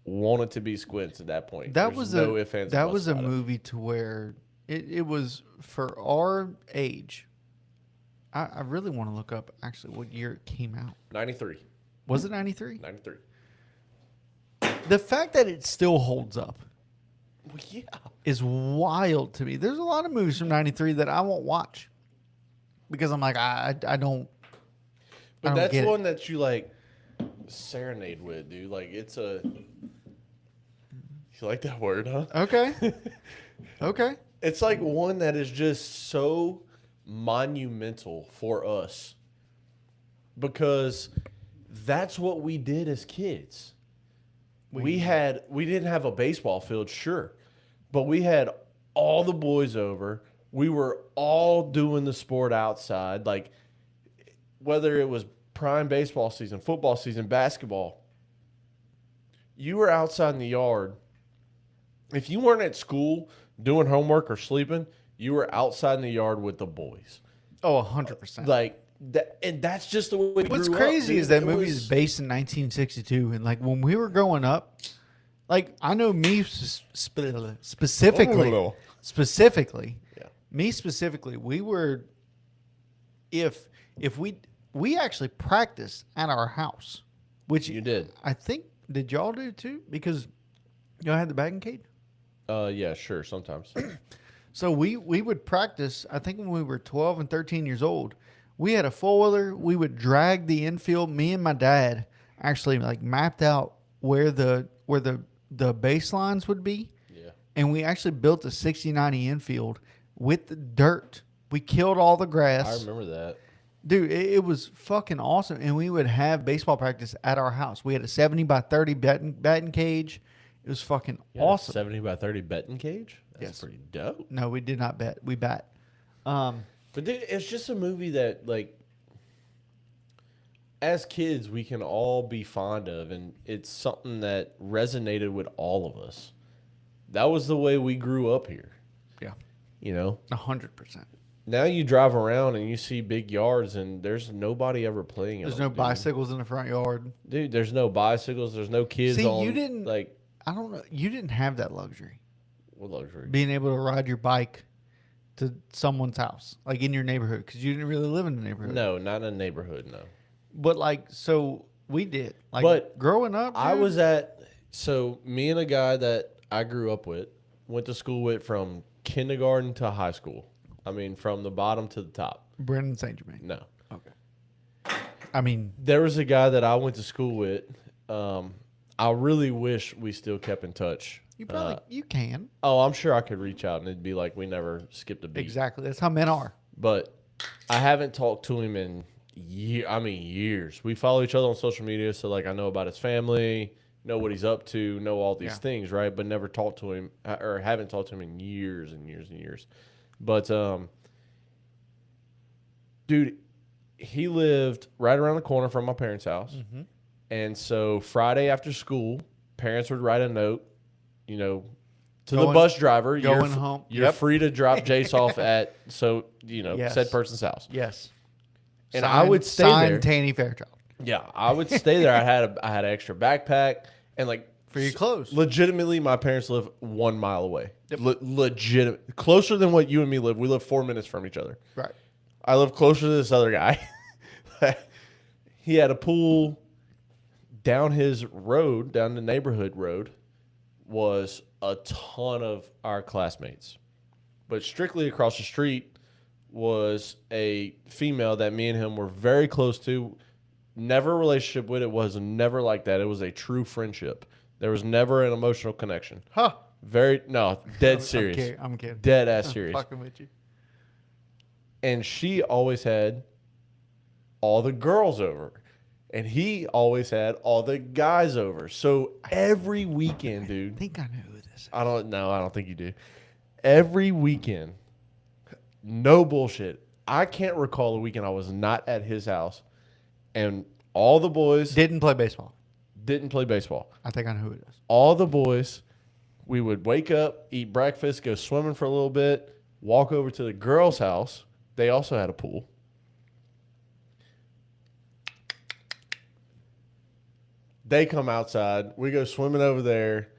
B: wanted to be Squints at that point.
A: That was a movie to where it was for our age. I really want to look up actually what year it came out.
B: 93.
A: Was it 93?
B: 93.
A: The fact that it still holds up.
B: Well, yeah.
A: Is wild to me. There's a lot of movies from 93 that I won't watch because I'm like, I don't.
B: But that's one that you like serenade with, dude. Like it's a. You like that word, huh?
A: Okay. Okay.
B: It's like one that is just so monumental for us because that's what we did as kids. We didn't have a baseball field, sure, but we had all the boys over. We were all doing the sport outside, like whether it was prime baseball season, football season, basketball. You were outside in the yard. If you weren't at school doing homework or sleeping, you were outside in the yard with the boys.
A: Oh, 100%.
B: Like that, and that's just the way we
A: What's
B: grew
A: crazy
B: up,
A: is that movie is based in 1962, and like when we were growing up, like I know me specifically,
B: yeah.
A: Me specifically, we were, if we actually practiced at our house, which
B: you did.
A: I think did y'all do too? Because y'all had the batting cage.
B: Yeah, sure, sometimes.
A: So we would practice. I think when we were 12 and 13 years old, we had a four-wheeler. We would drag the infield. Me and my dad actually like mapped out where the baselines would be.
B: Yeah.
A: And we actually built a 60-90 infield with the dirt. We killed all the grass.
B: I remember that.
A: Dude, it was fucking awesome. And we would have baseball practice at our house. We had a 70 by 30 batting cage. It was fucking awesome.
B: 70 by 30 betting cage? That's pretty dope.
A: No, we did not bet. We bat.
B: But dude, it's just a movie that, like, as kids, we can all be fond of, and it's something that resonated with all of us. That was the way we grew up here.
A: Yeah.
B: You know?
A: 100%.
B: Now you drive around and you see big yards, and there's nobody ever playing.
A: There's no bicycles in the front yard.
B: Dude, there's no bicycles. There's no kids on.
A: See, you didn't,
B: like,
A: I don't know. You didn't have that luxury.
B: What luxury?
A: Being able to ride your bike to someone's house, like in your neighborhood, because you didn't really live in the neighborhood.
B: No, not in a neighborhood, no.
A: But, like, so we did. Like,
B: but
A: growing up, dude,
B: so me and a guy that I grew up with, went to school with from kindergarten to high school. I mean, from the bottom to the top.
A: Brendan St. Germain.
B: No.
A: Okay. I mean,
B: there was a guy that I went to school with. I really wish we still kept in touch.
A: You probably you can.
B: Oh, I'm sure I could reach out and it'd be like we never skipped a beat.
A: Exactly. That's how men are.
B: But I haven't talked to him in years. We follow each other on social media, so like I know about his family, know what he's up to, know all these things, right? But never talked to him or haven't talked to him in years and years and years. But dude, he lived right around the corner from my parents' house. Mm-hmm. And so Friday after school, parents would write a note, you know, to the bus driver.
A: Going home.
B: You're free to drop Jace off at, said person's house.
A: Yes.
B: And I would stay there.
A: Tanny Fairchild.
B: Yeah, I would stay there. I had an extra backpack and like
A: for your clothes.
B: Legitimately, my parents live 1 mile away. Yep. Legit, closer than what you and me live. We live 4 minutes from each other.
A: Right.
B: I live closer to this other guy. He had a pool down his road, down the neighborhood road, was a ton of our classmates. But strictly across the street was a female that me and him were very close to. Never a relationship with. It was never like that. It was a true friendship. There was never an emotional connection.
A: Huh.
B: Dead serious.
A: I'm kidding.
B: Dead ass serious.
A: I'm fucking with you.
B: And she always had all the girls over. And he always had all the guys over. So every weekend, dude.
A: I think I know who this is.
B: I don't think you do. Every weekend, no bullshit. I can't recall a weekend I was not at his house. And all the boys
A: didn't play baseball.
B: I
A: think I know who it is.
B: All the boys, we would wake up, eat breakfast, go swimming for a little bit, walk over to the girls' house. They also had a pool. They come outside. We go swimming over there.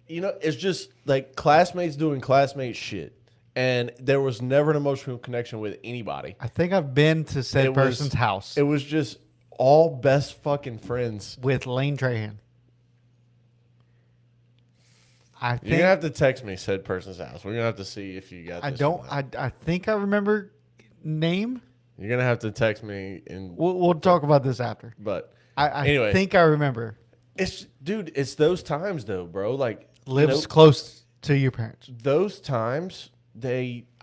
B: You know, it's just like classmates doing classmate shit. And there was never an emotional connection with anybody.
A: I think I've been to said person's house.
B: It was just all best fucking friends.
A: With Lane Trahan.
B: You're going to have to text me said person's house. We're going to have to see if you got this.
A: I think I remember name.
B: You're going to have to text me.
A: We'll talk about this after.
B: But
A: anyway. I think I remember.
B: It's those times though, bro. Like
A: lives close to your parents.
B: Those times,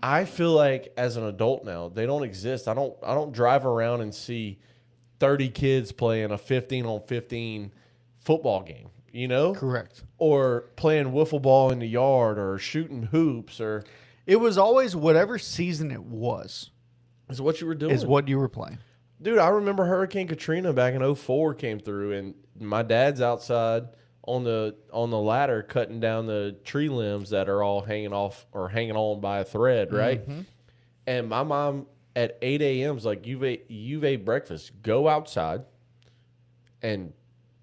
B: I feel like as an adult now, they don't exist. I don't drive around and see 30 kids playing a 15-on-15 football game, you know?
A: Correct.
B: Or playing wiffle ball in the yard or shooting hoops or
A: it was always whatever season it was.
B: Is what you were doing.
A: Is what you were playing.
B: Dude, I remember Hurricane Katrina back in 2004 came through and my dad's outside on the ladder cutting down the tree limbs that are all hanging off or hanging on by a thread, right? Mm-hmm. And my mom at 8 a.m. is like, you've ate breakfast. Go outside and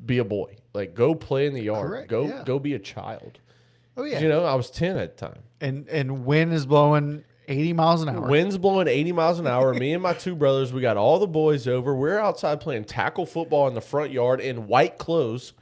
B: be a boy. Like, go play in the yard.
A: Correct,
B: Go be a child.
A: Oh, yeah.
B: You know, I was 10 at the time.
A: And wind is blowing 80 miles an hour.
B: Wind's blowing 80 miles an hour. Me and my two brothers, we got all the boys over. We're outside playing tackle football in the front yard in white clothes.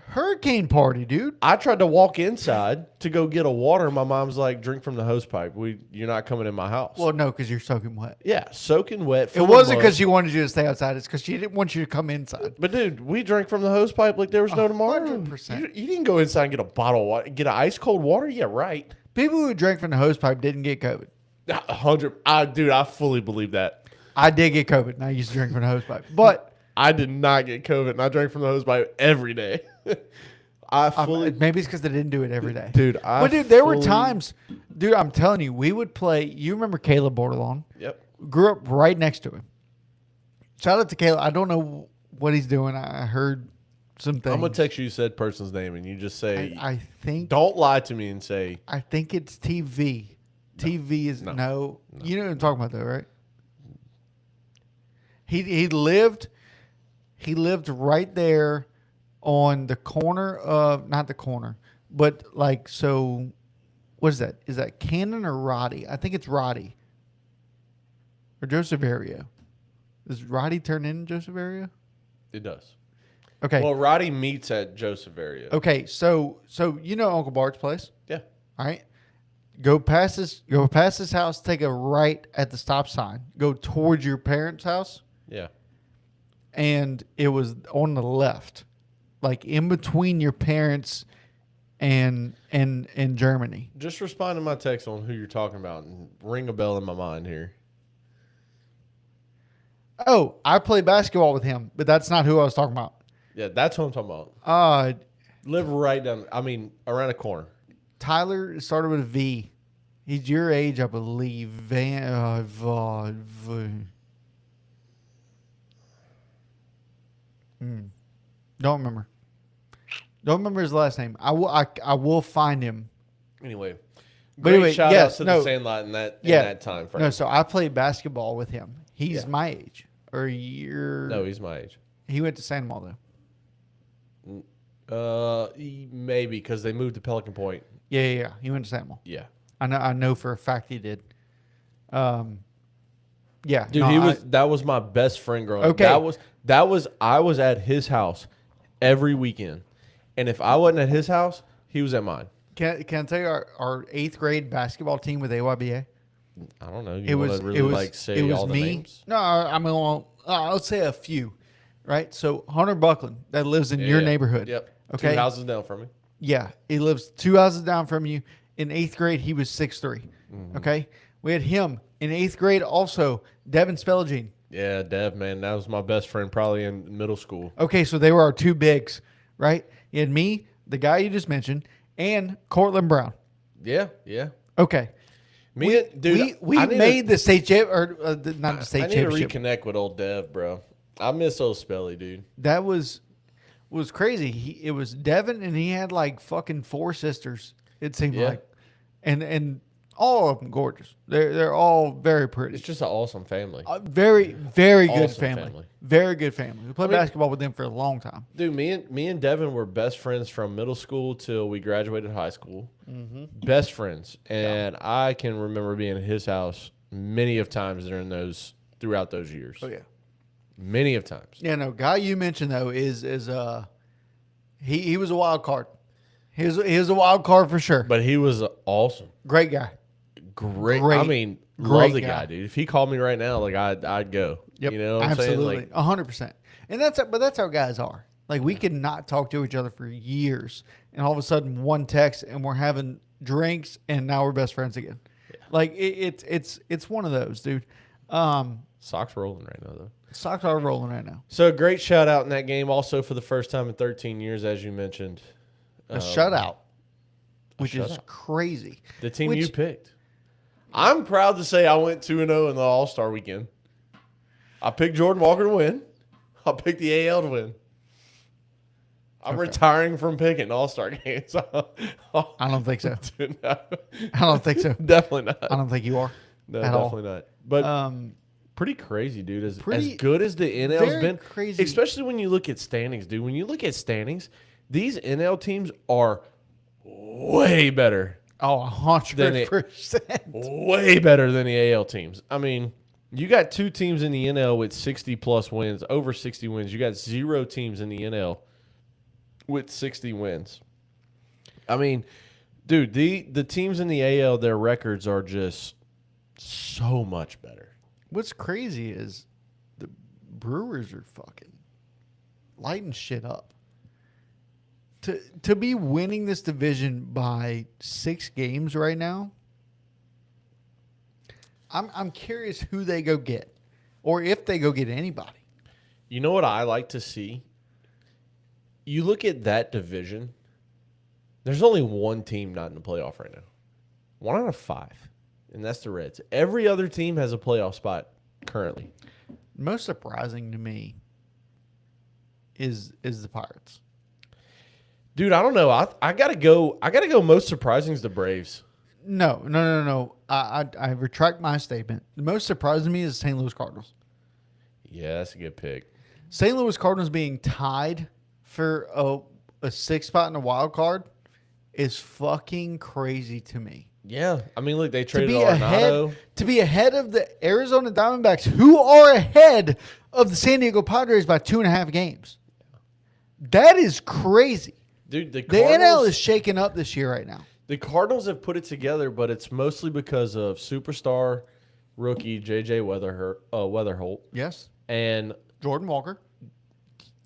A: Hurricane party, dude.
B: I tried to walk inside to go get a water. My mom's like, drink from the hose pipe. You're not coming in my house.
A: Well, no, because you're soaking wet.
B: Yeah, soaking wet.
A: It wasn't because she wanted you to stay outside. It's because she didn't want you to come inside.
B: But, dude, we drank from the hose pipe like there was no tomorrow.
A: 100%.
B: You didn't go inside and get a bottle of water, get an ice cold water? Yeah, right.
A: People who drank from the hose pipe didn't get COVID.
B: 100. Dude, I fully believe that.
A: I did get COVID, and I used to drink from the hose pipe. But
B: I did not get COVID, and I drank from the hose pipe every day.
A: Maybe it's because they didn't do it every day.
B: Dude,
A: there were times, dude, I'm telling you, we would play. You remember Caleb Bordelon?
B: Yep.
A: Grew up right next to him. Shout out to Caleb. I don't know what he's doing. I heard some things.
B: I'm going to text you said person's name, and you just say,
A: I think.
B: Don't lie to me and say.
A: I think it's TV. No, TV is no. You know what I'm talking about, though, right? He lived right there on the corner of, not the corner, but like, so what is that? Is that Cannon or Roddy? I think it's Roddy or Joseph Ario. Does Roddy turn into Joseph Ario?
B: It does.
A: Okay.
B: Well, Roddy meets at Joseph Ario.
A: Okay. So you know Uncle Bart's place?
B: Yeah.
A: All right. Go past his house, take a right at the stop sign. Go towards your parents' house.
B: Yeah.
A: And it was on the left. Like in between your parents and Germany.
B: Just respond to my text on who you're talking about and ring a bell in my mind here.
A: Oh, I play basketball with him, but that's not who I was talking about.
B: Yeah, that's what I'm talking about. Live right down, around the corner.
A: Tyler started with a V. He's your age, I believe. Don't remember. Don't remember his last name. I will find him.
B: Anyway, shout out to the Sandlot in that time frame.
A: No, so I played basketball with him. He's my age or a year.
B: No, he's my age.
A: He went to San Mal
B: though. Maybe because they moved to Pelican Point.
A: Yeah. He went to San Mal.
B: Yeah,
A: I know for a fact he did. Yeah,
B: dude, that was my best friend growing up.
A: Okay,
B: I was at his house every weekend, and if I wasn't at his house, he was at mine.
A: Can I tell you our 8th grade basketball team with AYBA?
B: I don't know. You want to really say all the names?
A: No, I'll say a few. Right, so Hunter Buckland that lives in your neighborhood.
B: Yep.
A: Okay,
B: 2 houses down from me.
A: Yeah, he lives 2 houses down from you. In 8th grade, he was 6'3". Mm-hmm. Okay, we had him in 8th grade. Also, Devin Spelagine.
B: Yeah, Dev, man, that was my best friend probably in middle school.
A: Okay, so they were our 2 bigs, right? You had me, the guy you just mentioned, and Cortland Brown.
B: Yeah.
A: Okay. We made the state champ or not the state championship.
B: I need to reconnect with old Dev, bro. I miss old Spelly, dude.
A: That was crazy. It was Devin, and he had like fucking 4 sisters. It seemed like, and All of them gorgeous. They're all very pretty.
B: It's just an awesome family.
A: Very, very good
B: Awesome
A: family. Very good family. We played basketball with them for a long time.
B: Dude, me and Devin were best friends from middle school till we graduated high school. Best friends. And I can remember being at his house many of times throughout those years.
A: Oh, yeah.
B: Many of times.
A: Yeah, no, guy you mentioned, though, is he was a wild card. He was a wild card for sure.
B: But he was awesome.
A: Great guy.
B: Great. I mean, love the guy, dude. If he called me right now, like I'd go.
A: Yep.
B: You know what I'm saying?
A: Absolutely.
B: Like,
A: 100%. And that's how guys are. Like, we could not talk to each other for years, and all of a sudden one text and we're having drinks and now we're best friends again. Yeah. Like it's one of those, dude.
B: Sox rolling right now though.
A: Sox are rolling right now.
B: So great shout out in that game also for the first time in 13 years, as you mentioned.
A: A shutout. Which is crazy.
B: The team you picked. I'm proud to say I went 2-0 in the All-Star weekend. I picked Jordan Walker to win. I picked the AL to win. I'm retiring from picking All-Star games.
A: I don't think so.
B: Dude, no.
A: I don't think so.
B: Definitely not.
A: I don't think you are.
B: No, definitely not. But pretty crazy, dude. As good as the NL's been.
A: Crazy.
B: Especially when you look at standings, dude. When you look at standings, these NL teams are way better.
A: Oh, 100%.
B: Way better than the AL teams. I mean, you got 2 teams in the NL with 60-plus wins, over 60 wins. You got 0 teams in the NL with 60 wins. I mean, dude, the teams in the AL, their records are just so much better.
A: What's crazy is the Brewers are fucking lighting shit up. To be winning this division by 6 games right now, I'm curious who they go get, or if they go get anybody.
B: You know what I like to see? You look at that division. There's only one team not in the playoff right now. 1 out of 5, and that's the Reds. Every other team has a playoff spot currently.
A: Most surprising to me is the Pirates.
B: Dude, I don't know. I gotta go. Most surprising is the Braves.
A: No. I retract my statement. The most surprising to me is St. Louis Cardinals.
B: Yeah, that's a good pick.
A: St. Louis Cardinals being tied for a 6th spot in the wild card is fucking crazy to me.
B: Yeah, I mean, look, they traded Arenado.
A: To be ahead of the Arizona Diamondbacks, who are ahead of the San Diego Padres by 2.5 games. That is crazy.
B: Dude, the
A: NL is shaking up this year right now.
B: The Cardinals have put it together, but it's mostly because of superstar rookie J.J. Weatherholt.
A: Yes.
B: And
A: Jordan Walker.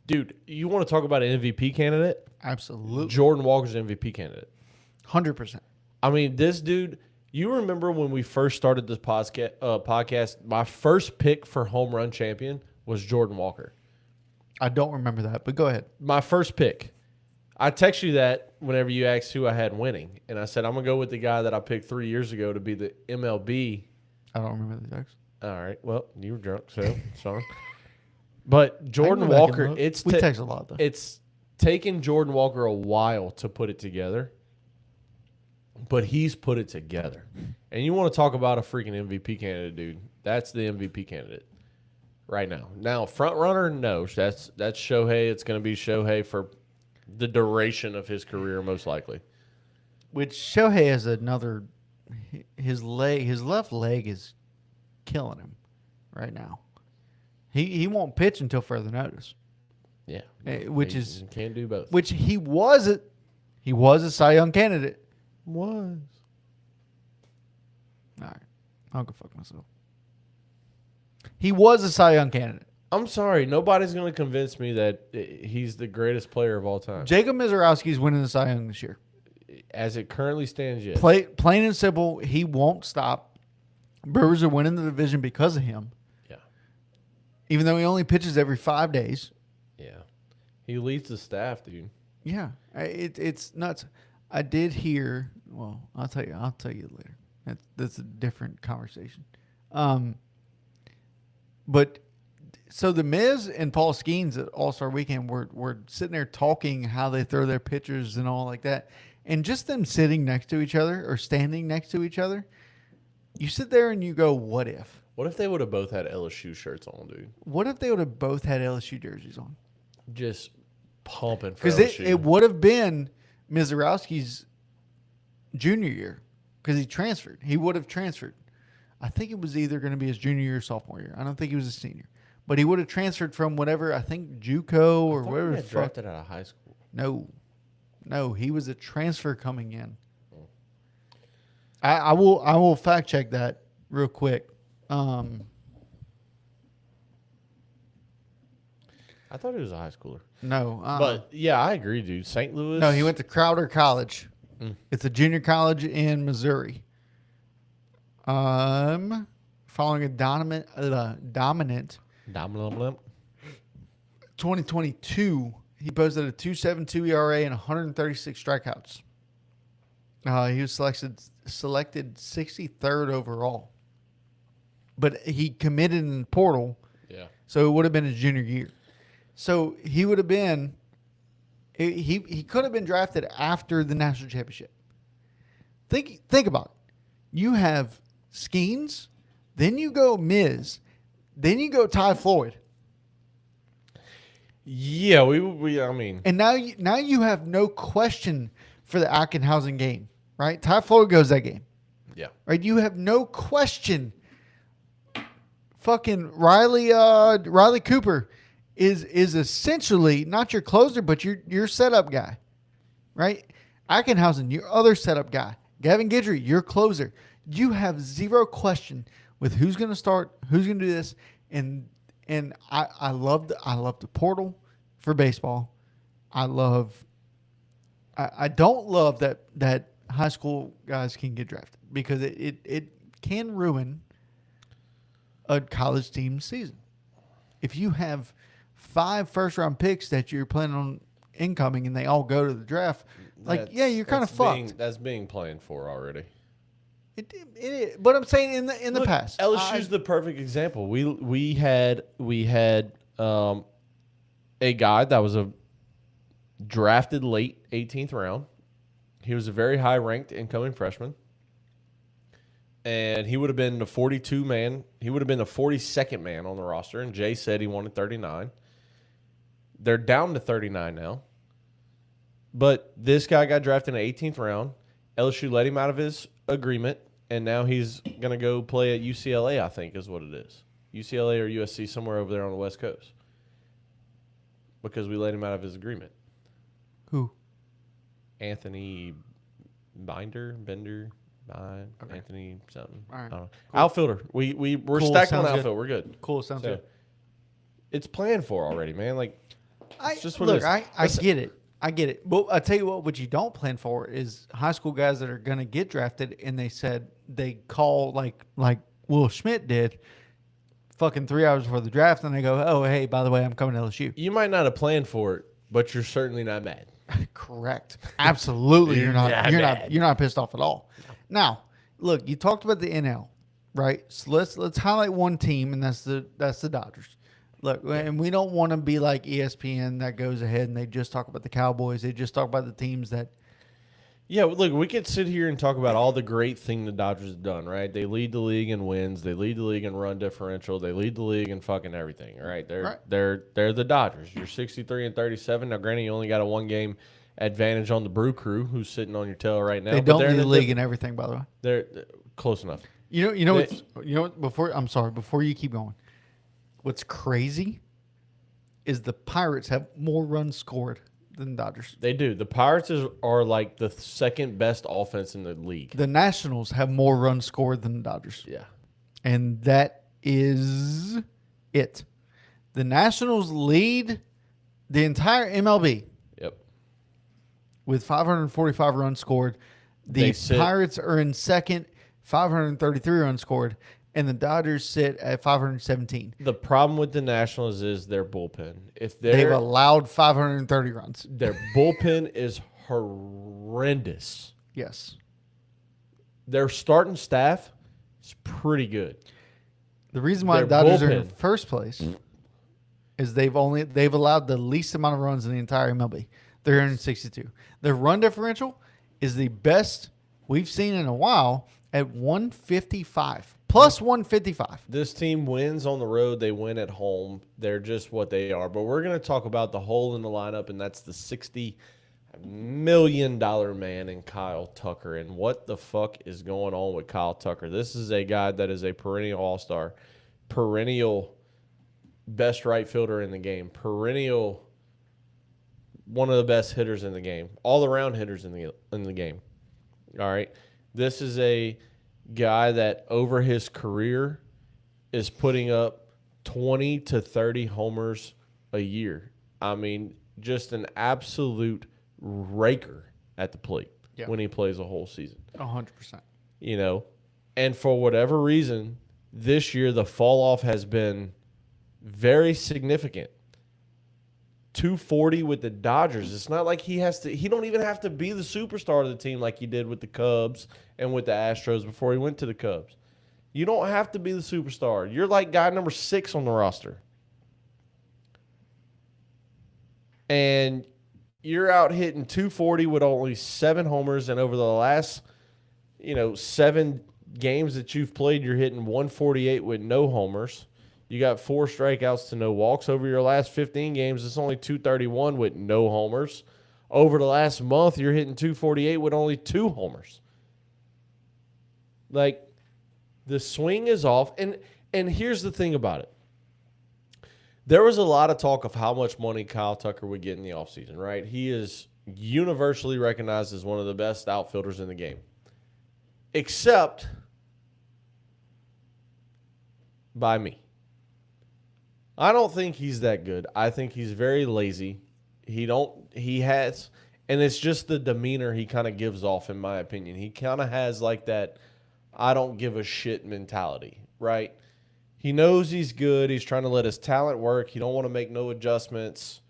B: Dude, you want to talk about an MVP candidate?
A: Absolutely.
B: Jordan Walker's an MVP candidate.
A: 100%.
B: I mean, this dude, you remember when we first started this podcast, my first pick for home run champion was Jordan Walker.
A: I don't remember that, but go ahead.
B: My first pick. I text you that whenever you asked who I had winning, and I said I'm gonna go with the guy that I picked 3 years ago to be the MLB.
A: I don't remember the text.
B: All right, well, you were drunk, so it's fine. But Jordan Walker,
A: we text a lot though.
B: It's taken Jordan Walker a while to put it together, but he's put it together. And you want to talk about a freaking MVP candidate, dude? That's the MVP candidate right now. Now, front runner, no, that's Shohei. It's going to be Shohei for the duration of his career, most likely.
A: Which Shohei has another. His left leg is killing him right now. He won't pitch until further notice.
B: Yeah,
A: which
B: can't do both.
A: Which he was a Cy Young candidate.
B: Was.
A: All right, I'll go fuck myself. He was a Cy Young candidate.
B: I'm sorry, nobody's going to convince me that he's the greatest player of all time.
A: Jacob Mizorowski is winning the Cy Young this year.
B: As it currently stands, yes.
A: Plain and simple, he won't stop. Brewers are winning the division because of him.
B: Yeah.
A: Even though he only pitches every 5 days.
B: Yeah. He leads the staff, dude.
A: Yeah. It's nuts. I did hear, well, I'll tell you later. That's a different conversation. But so the Miz and Paul Skeens at All-Star Weekend were sitting there talking how they throw their pitchers and all like that. And just them sitting next to each other or standing next to each other, you sit there and you go, what if?
B: What if they would have both had LSU shirts on, dude?
A: What if they would have both had LSU jerseys on?
B: Just pumping for
A: LSU. Because it would have been Mizorowski's junior year because he transferred. He would have transferred. I think it was either going to be his junior year or sophomore year. I don't think he was a senior. But he would have transferred from whatever, I think, JUCO or whatever.
B: He drafted out of high school.
A: No, he was a transfer coming in. I will fact check that real quick.
B: I thought he was a high schooler.
A: No.
B: But, yeah, I agree, dude. St. Louis.
A: No, he went to Crowder College. It's a junior college in Missouri. Following a dominant 2022, he posted a 2.72 ERA and 136 strikeouts. He was selected 63rd overall. But he committed in the portal.
B: Yeah.
A: So it would have been his junior year. So he would have been he could have been drafted after the national championship. Think about it. You have Skeens, then you go Miz, then you go Ty Floyd.
B: Yeah, I mean,
A: and now you have no question for the Ackenhausen game, right? Ty Floyd goes that game.
B: Yeah.
A: Right? You have no question. Fucking Riley Cooper is essentially not your closer, but your setup guy. Right? Ackenhausen, your other setup guy. Gavin Guidry, your closer. You have zero question with who's going to start, who's going to do this, and I love the portal for baseball. I don't love that high school guys can get drafted because it can ruin a college team's season. If you have 5 first-round picks that you're planning on incoming and they all go to the draft, you're kind of fucked.
B: That's being planned for already.
A: It but I'm saying in the past,
B: LSU's the perfect example. We had a guy that was drafted late 18th round. He was a very high ranked incoming freshman, and he would have been the 42 man. He would have been the 42nd man on the roster. And Jay said he wanted 39. They're down to 39 now. But this guy got drafted in the 18th round. LSU let him out of his agreement, and now he's going to go play at UCLA, I think is what it is. UCLA or USC, somewhere over there on the West Coast. Because we let him out of his agreement.
A: Who?
B: Anthony Bender. Okay. Anthony something.
A: All right.
B: Cool. Outfielder. We're cool. Stacked on outfield. We're good.
A: Cool. Sounds good.
B: It's planned for already, man. It's just what
A: look,
B: it is.
A: I get it. I get it. But I tell you what you don't plan for is high school guys that are going to get drafted, and they call like Will Schmidt did, fucking 3 hours before the draft, and they go, "Oh, hey, by the way, I'm coming to LSU."
B: You might not have planned for it, but you're certainly not mad.
A: Correct. Absolutely, you're not pissed off at all. No. Now, look, you talked about the NL, right? So let's highlight one team, and that's the Dodgers. Look, and we don't want to be like ESPN that goes ahead and they just talk about the Cowboys. They just talk about the teams that.
B: Yeah, look, we could sit here and talk about all the great thing the Dodgers have done, right? They lead the league in wins. They lead the league in run differential. They lead the league in fucking everything, right? They're the Dodgers. You're 63-37. Now, granted, you only got a 1-game advantage on the Brew Crew, who's sitting on your tail right now.
A: They don't lead the league in everything, by the way.
B: They're close enough.
A: Before you keep going. What's crazy is the Pirates have more runs scored than the Dodgers.
B: They do. The Pirates are like the second best offense in the league.
A: The Nationals have more runs scored than the Dodgers.
B: Yeah.
A: And that is it. The Nationals lead the entire MLB.
B: Yep.
A: With 545 runs scored. The Pirates are in second, 533 runs scored. And the Dodgers sit at 517.
B: The problem with the Nationals is their bullpen.
A: They've allowed 530 runs.
B: Their bullpen is horrendous.
A: Yes.
B: Their starting staff is pretty good.
A: The reason why the Dodgers are in first place is they've allowed the least amount of runs in the entire MLB. 362. Their run differential is the best we've seen in a while at 155. Plus 155.
B: This team wins on the road. They win at home. They're just what they are. But we're going to talk about the hole in the lineup, and that's the $60 million man in Kyle Tucker. And what the fuck is going on with Kyle Tucker? This is a guy that is a perennial all-star, perennial best right fielder in the game, perennial one of the best hitters in the game, all-around hitters in the game. All right? This is a guy that over his career is putting up 20 to 30 homers a year. I mean, just an absolute raker at the plate when he plays a whole season.
A: 100%.
B: You know, and for whatever reason, this year the fall off has been very significant. 240 with the Dodgers. It's not like he don't even have to be the superstar of the team like he did with the Cubs and with the Astros before he went to the Cubs. You don't have to be the superstar. You're like guy number 6 on the roster. And you're out hitting 240 with only 7 homers, and over the last, 7 games that you've played, you're hitting 148 with no homers. You got 4 strikeouts to no walks. Over your last 15 games, it's only 231 with no homers. Over the last month, you're hitting 248 with only 2 homers. Like, the swing is off. And here's the thing about it. There was a lot of talk of how much money Kyle Tucker would get in the offseason, right? He is universally recognized as one of the best outfielders in the game. Except by me. I don't think he's that good. I think he's very lazy. And it's just the demeanor he kind of gives off, in my opinion. He kind of has like that I don't give a shit mentality, right? He knows he's good. He's trying to let his talent work. He don't want to make no adjustments.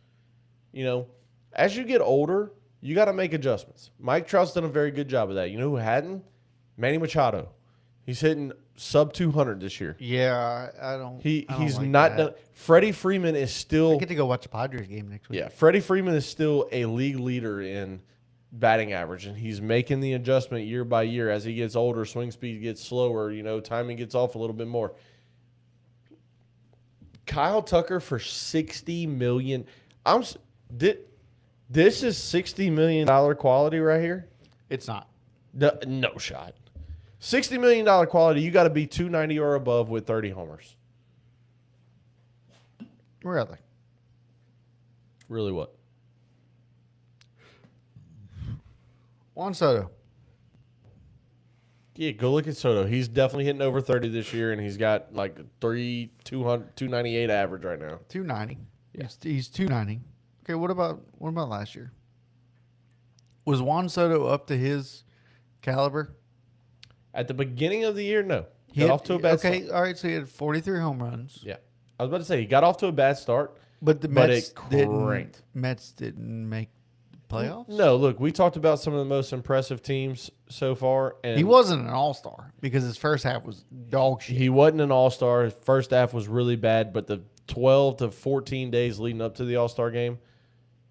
B: As you get older, you got to make adjustments. Mike Trout's done a very good job of that. You know who hadn't? Manny Machado. He's hitting sub 200 this year.
A: Yeah, I don't.
B: He's like not done. Freddie Freeman is still.
A: I get to go watch the Padres game next week.
B: Yeah, Freddie Freeman is still a league leader in batting average, and he's making the adjustment year by year. As he gets older, swing speed gets slower. Timing gets off a little bit more. Kyle Tucker for $60 million. This is $60 million quality right here.
A: It's not.
B: No shot. $60 million quality, you got to be 290 or above with 30 homers.
A: Really?
B: Really what?
A: Juan Soto.
B: Yeah, go look at Soto. He's definitely hitting over 30 this year, and he's got like 298 average right now.
A: 290. Yeah. He's 290. Okay, what about last year? Was Juan Soto up to his caliber?
B: At the beginning of the year, no. He got off to a bad start.
A: All right, so he had 43 home runs.
B: Yeah. I was about to say, he got off to a bad start,
A: but the Mets didn't make playoffs?
B: No, look, we talked about some of the most impressive teams so far. And
A: he wasn't an all-star because his first half was dog shit.
B: He wasn't an all-star. His first half was really bad, but the 12 to 14 days leading up to the all-star game,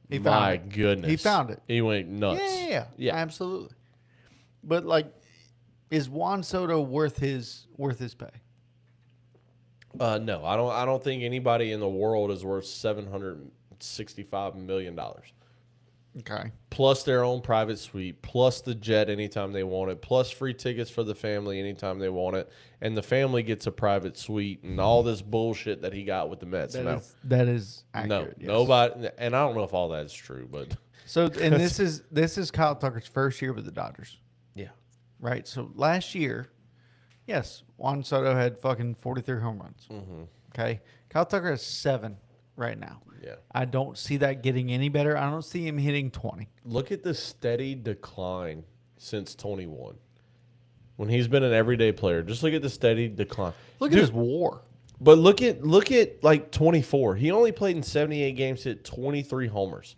B: my goodness.
A: He found it.
B: He went nuts.
A: Yeah, absolutely. But, is Juan Soto worth his pay?
B: No, I don't think anybody in the world is worth $765 million.
A: Okay.
B: Plus their own private suite, plus the jet anytime they want it, plus free tickets for the family anytime they want it, and the family gets a private suite and all this bullshit that he got with the Mets.
A: That is accurate.
B: No, nobody, and I don't know if all that is true, but
A: this is Kyle Tucker's first year with the Dodgers.
B: Yeah.
A: Right. So last year, yes, Juan Soto had fucking 43 home runs.
B: Mm-hmm.
A: Okay. Kyle Tucker has 7 right now.
B: Yeah.
A: I don't see that getting any better. I don't see him hitting 20.
B: Look at the steady decline since 21. When he's been an everyday player, just look at the steady decline.
A: Look at his WAR.
B: But look at like 24. He only played in 78 games, hit 23 homers.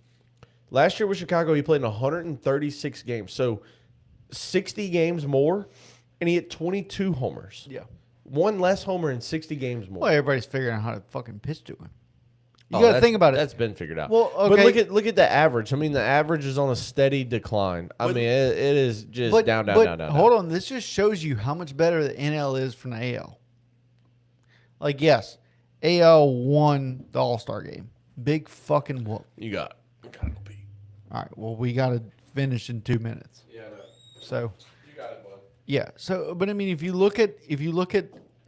B: Last year with Chicago, he played in 136 games. So 60 games more, and he hit 22 homers.
A: Yeah.
B: One less homer in 60 games more.
A: Well, everybody's figuring out how to fucking pitch to him. You got to think about it.
B: That's been figured out.
A: Well, okay.
B: But look at the average. I mean, the average is on a steady decline. I mean, it is just down.
A: Hold on. This just shows you how much better the NL is from the AL. Like, yes, AL won the All-Star game. Big fucking whoop.
B: You got to go pee.
A: All right. Well, we got to finish in 2 minutes.
B: Yeah, I know.
A: So.
B: You got it, bud.
A: Yeah. So, but I mean, if you look at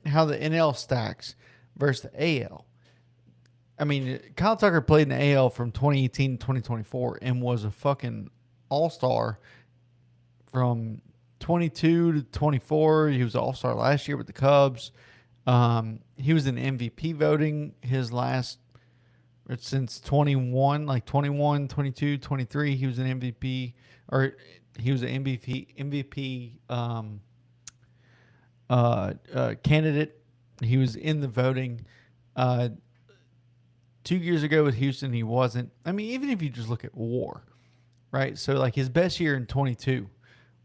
A: how the NL stacks versus the AL, I mean, Kyle Tucker played in the AL from 2018 to 2024 and was a fucking all-star from 22 to 24. He was an all-star last year with the Cubs. He was in MVP voting his last since 21, like 21, 22, 23. He was an MVP, or he was an MVP candidate. He was in the voting. 2 years ago with Houston, he wasn't. I mean, even if you just look at WAR, right? So, like, his best year in 22,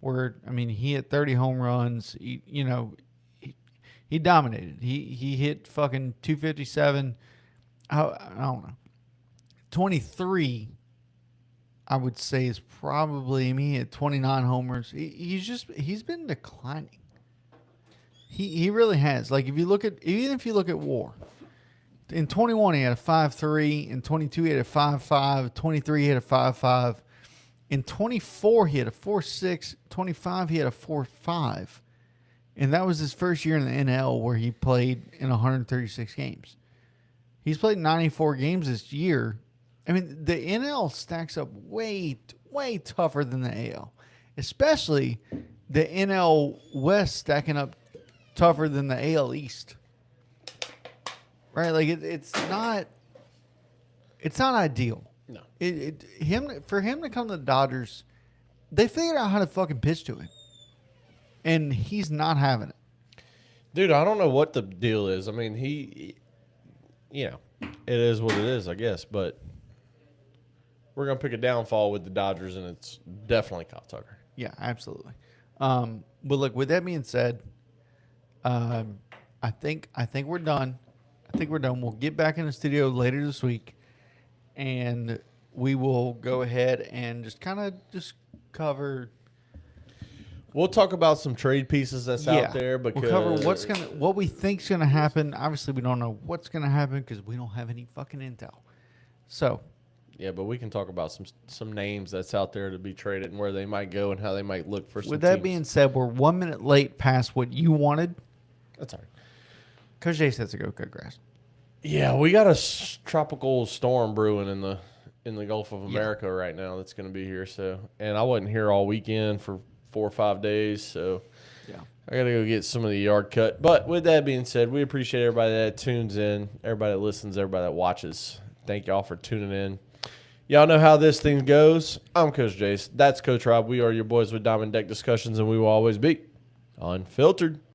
A: where, I mean, he hit 30 home runs. He dominated. He hit fucking 257. I don't know. 23, I would say, is probably, I mean, he had 29 homers. He's been declining. He really has. Like, even if you look at WAR, in 21, he had a 5.3. In 22, he had a 5.5. 23, he had a 5.5. In 24, he had a 4.6. 25, he had a 4.5. And that was his first year in the NL where he played in 136 games. He's played 94 games this year. I mean, the NL stacks up way, way tougher than the AL. Especially the NL West stacking up tougher than the AL East. Right, like it's not ideal.
B: No,
A: for him to come to the Dodgers, they figured out how to fucking pitch to him, and he's not having it.
B: Dude, I don't know what the deal is. I mean, it is what it is, I guess. But we're gonna pick a downfall with the Dodgers, and it's definitely Kyle Tucker.
A: Yeah, absolutely. But look, with that being said, I think we're done. We'll get back in the studio later this week, and we will go ahead and just cover.
B: We'll talk about some trade pieces that's out there, because
A: we'll cover what we think's gonna happen. Obviously, we don't know what's gonna happen because we don't have any fucking intel. So.
B: Yeah, but we can talk about some names that's out there to be traded and where they might go and how they might look for some
A: With that
B: teams.
A: being said, we're 1 minute late past what you wanted.
B: That's all right.
A: Coach Jay says to go cut grass.
B: Yeah, we got a tropical storm brewing in the Gulf of America right now that's going to be here. So, and I wasn't here all weekend for 4 or 5 days, so I got to go get some of the yard cut. But with that being said, we appreciate everybody that tunes in, everybody that listens, everybody that watches. Thank y'all for tuning in. Y'all know how this thing goes. I'm Coach Jace. That's Coach Rob. We are your boys with Diamond Deck Discussions, and we will always be unfiltered.